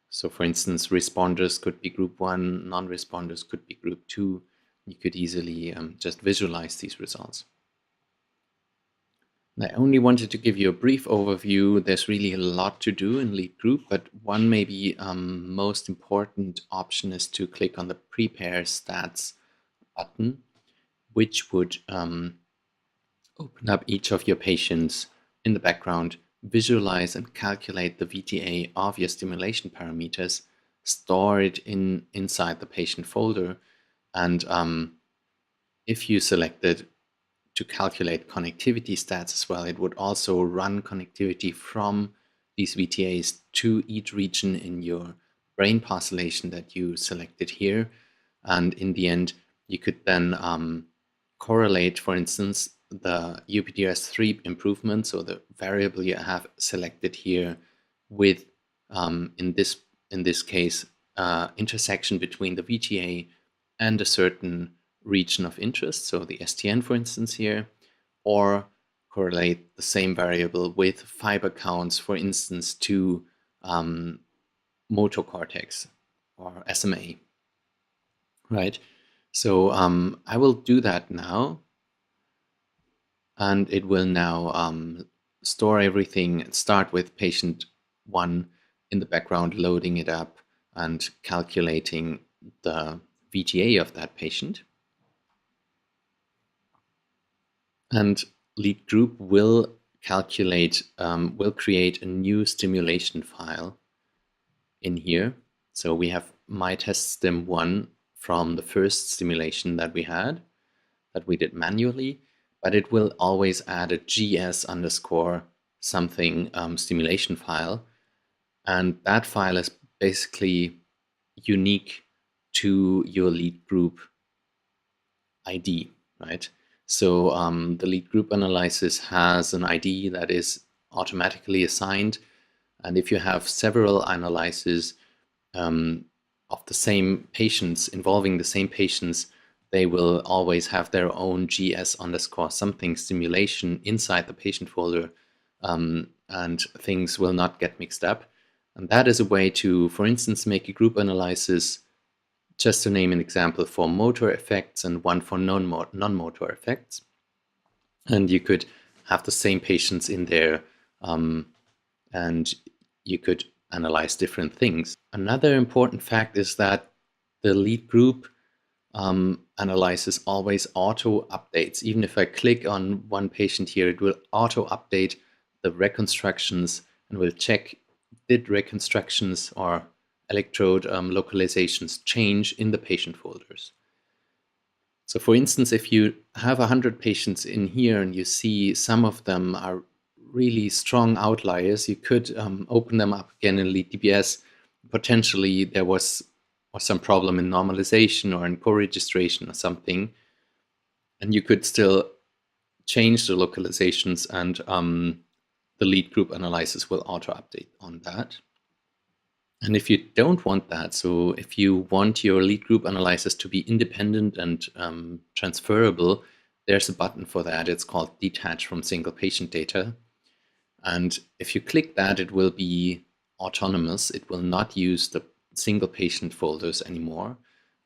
So for instance, responders could be group 1, non-responders could be group 2. You could easily just visualize these results. I only wanted to give you a brief overview. There's really a lot to do in Lead Group, but one maybe most important option is to click on the Prepare Stats button, which would open up each of your patients in the background, visualize and calculate the VTA of your stimulation parameters, store it inside the patient folder, and if you selected to calculate connectivity stats as well, it would also run connectivity from these VTAs to each region in your brain parcellation that you selected here. And in the end, you could then correlate, for instance, the UPDRS3 improvement, so the variable you have selected here, with, in this case, intersection between the VTA and a certain region of interest, so the STN, for instance, here, or correlate the same variable with fiber counts, for instance, to motor cortex or SMA, right? So I will do that now, and it will now store everything and start with patient 1 in the background, loading it up and calculating the VTA of that patient. And Lead Group will calculate, will create a new stimulation file in here. So we have my test stim 1 from the first stimulation that we had, that we did manually, but it will always add a GS underscore something stimulation file. And that file is basically unique to your Lead Group ID, right? So the Lead Group analysis has an ID that is automatically assigned, And if you have several analyses of the same patients, involving the same patients, they will always have their own GS underscore something simulation inside the patient folder, and things will not get mixed up. And that is a way to, for instance, make a group analysis, just to name an example, for motor effects and one for non-motor effects. And you could have the same patients in there, and you could analyze different things. Another important fact is that the lead group analysis always auto updates. Even if I click on one patient here, it will auto update the reconstructions and will check, did reconstructions or electrode localizations change in the patient folders. So for instance, if you have 100 patients in here and you see some of them are really strong outliers, you could open them up again in Lead-DBS. Potentially there was some problem in normalization or in co-registration or something, and you could still change the localizations, and the lead group analysis will auto-update on that. And if you don't want that, so if you want your lead group analysis to be independent and transferable, there's a button for that. It's called Detach from Single Patient Data. And if you click that, it will be autonomous. It will not use the single patient folders anymore.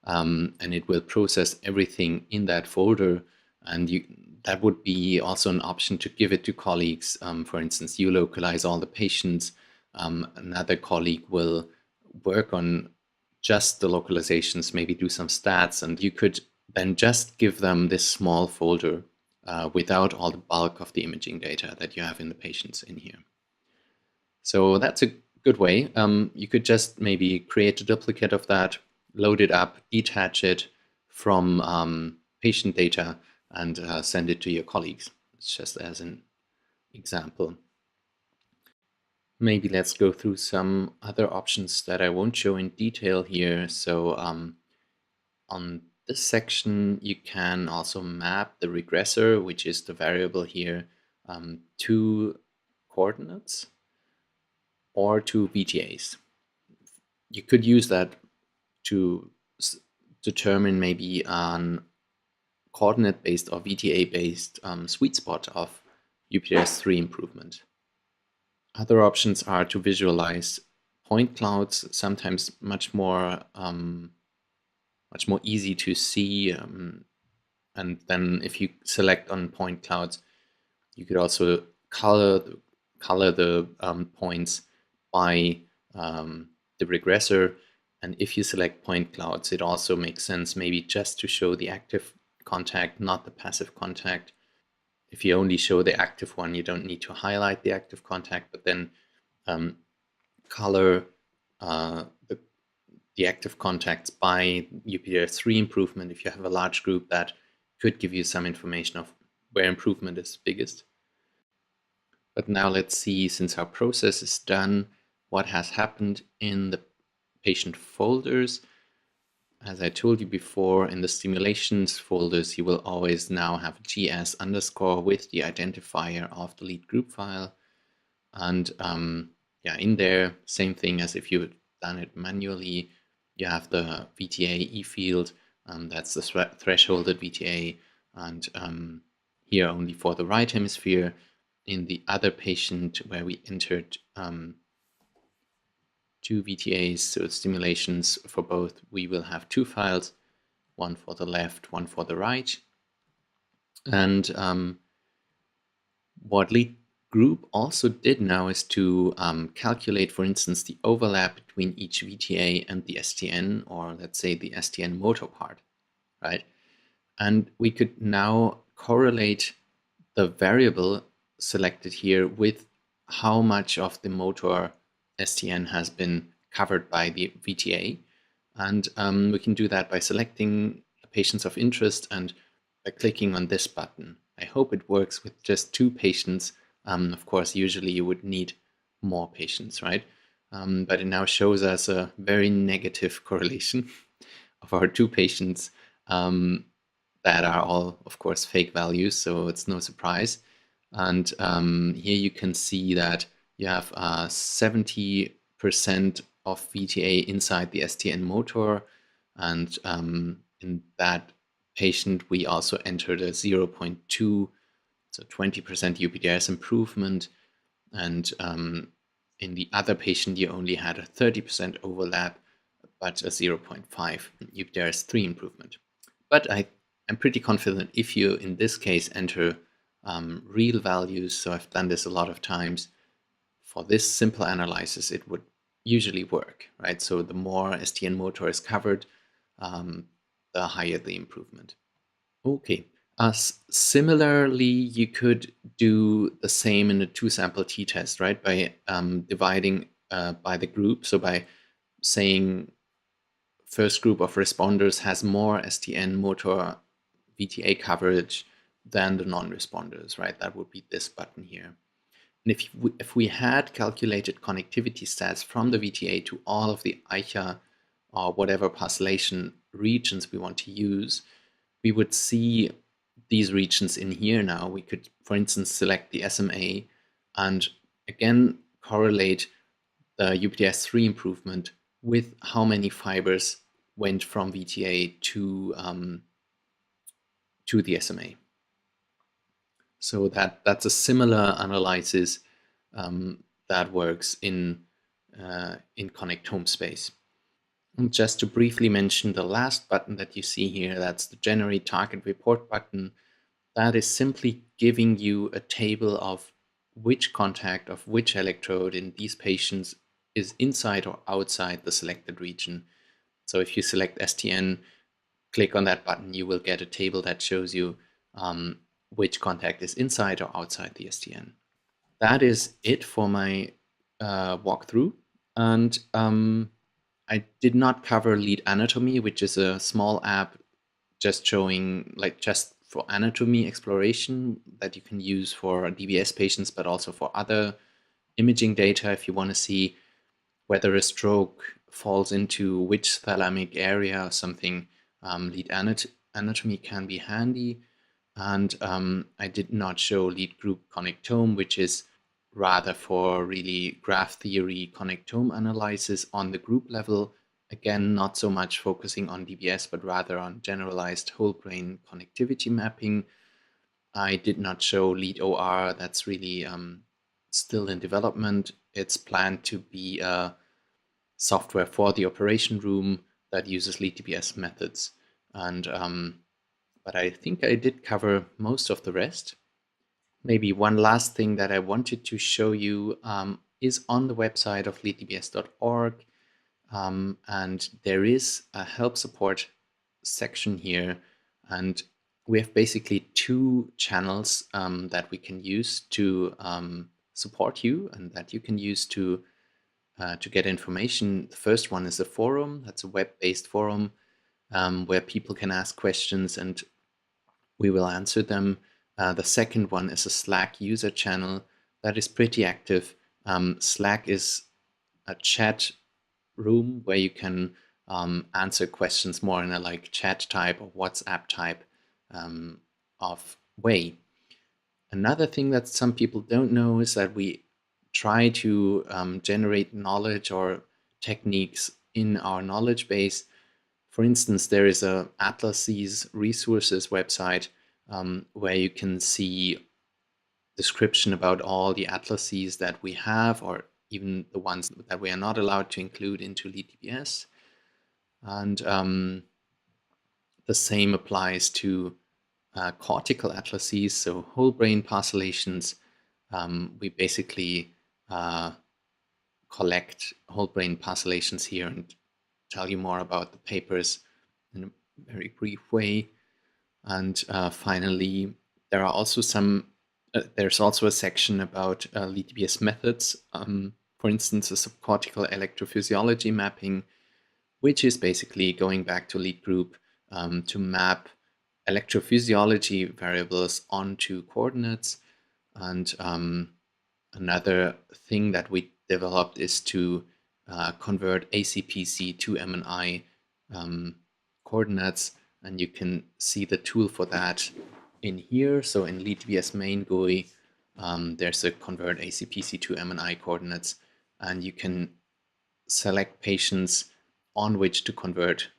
And it will process everything in that folder. And that would be also an option to give it to colleagues. For instance, you localize all the patients. Another colleague will work on just the localizations, maybe do some stats, and you could then just give them this small folder without all the bulk of the imaging data that you have in the patients in here. So that's a good way. You could just maybe create a duplicate of that, load it up, detach it from patient data, and send it to your colleagues. It's just as an example. Maybe let's go through some other options that I won't show in detail here. So on this section, you can also map the regressor, which is the variable here, to coordinates or to VTAs. You could use that to determine maybe an coordinate-based or VTA-based sweet spot of UPDRS3 improvement. Other options are to visualize point clouds, sometimes much more easy to see. And then if you select on point clouds, you could also color the points by the regressor. And if you select point clouds, it also makes sense maybe just to show the active contact, not the passive contact. If you only show the active one, you don't need to highlight the active contact, but then color the active contacts by UPDRS3 improvement. If you have a large group, that could give you some information of where improvement is biggest. But now let's see, since our process is done, what has happened in the patient folders. As I told you before, in the stimulations folders, you will always now have GS underscore with the identifier of the lead group file. And yeah, in there, same thing as if you had done it manually. You have the VTA E field, that's the thresholded VTA, and here only for the right hemisphere. In the other patient where we entered 2 VTAs, so stimulations for both, we will have 2 files, one for the left, one for the right. And what lead group also did now is to calculate, for instance, the overlap between each VTA and the STN, or let's say the STN motor part, right? And we could now correlate the variable selected here with how much of the motor STN has been covered by the VTA. And we can do that by selecting patients of interest and by clicking on this button. I hope it works with just 2 patients. Of course, usually you would need more patients, right? But it now shows us a very negative correlation of our 2 patients that are all, of course, fake values, so it's no surprise. And here you can see that you have 70% of VTA inside the STN motor, and in that patient we also entered a 0.2, so 20% UPDRS improvement, and in the other patient you only had a 30% overlap, but a 0.5 UPDRS3 improvement. But I'm pretty confident if you, in this case, enter real values, so I've done this a lot of times, for this simple analysis, it would usually work, right? So the more STN motor is covered, the higher the improvement. Okay. Similarly, you could do the same in a two-sample t-test, right? By dividing by the group. So by saying first group of responders has more STN motor VTA coverage than the non-responders, right? That would be this button here. And if we had calculated connectivity stats from the VTA to all of the ICHA or whatever pacillation regions we want to use, we would see these regions in here now. We could, for instance, select the SMA and again correlate the UPDRS3 improvement with how many fibers went from VTA to the SMA. So that's a similar analysis that works in connectome space. And just to briefly mention the last button that you see here, that's the Generate Target Report button. That is simply giving you a table of which contact of which electrode in these patients is inside or outside the selected region. So if you select STN, click on that button, you will get a table that shows you which contact is inside or outside the STN. That is it for my walkthrough. And I did not cover Lead Anatomy, which is a small app just showing, like, just for anatomy exploration that you can use for DBS patients, but also for other imaging data if you want to see whether a stroke falls into which thalamic area or something. Lead Anatomy can be handy. And I did not show lead group connectome, which is rather for really graph theory connectome analysis on the group level. Again, not so much focusing on DBS, but rather on generalized whole brain connectivity mapping. I did not show lead OR. That's really still in development. It's planned to be a software for the operation room that uses Lead-DBS methods. And but I think I did cover most of the rest. Maybe one last thing that I wanted to show you is on the website of leaddbs.org, and there is a help support section here, and we have basically two channels that we can use to support you and that you can use to get information. The first one is a forum. That's a web-based forum where people can ask questions and we will answer them. The second one is a Slack user channel that is pretty active. Slack is a chat room where you can answer questions more in a like chat type or WhatsApp type of way. Another thing that some people don't know is that we try to generate knowledge or techniques in our knowledge base. For instance, there is a Atlases resources website where you can see description about all the atlases that we have, or even the ones that we are not allowed to include into Lead-DBS. And the same applies to cortical atlases, so whole brain parcellations. We basically collect whole brain parcellations here and tell you more about the papers in a very brief way. And finally, there are also there's also a section about Lead-DBS methods. For instance, a subcortical electrophysiology mapping, which is basically going back to lead group to map electrophysiology variables onto coordinates. And another thing that we developed is to convert ACPC to MNI coordinates, and you can see the tool for that in here. So in Lead-DBS main GUI, there's a convert ACPC to MNI coordinates, and you can select patients on which to convert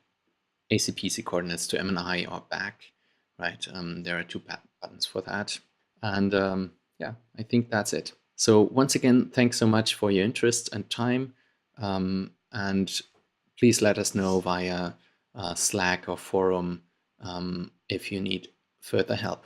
ACPC coordinates to MNI or back, right? There are two buttons for that. And yeah, I think that's it. So once again, thanks so much for your interest and time. And please let us know via Slack or forum if you need further help.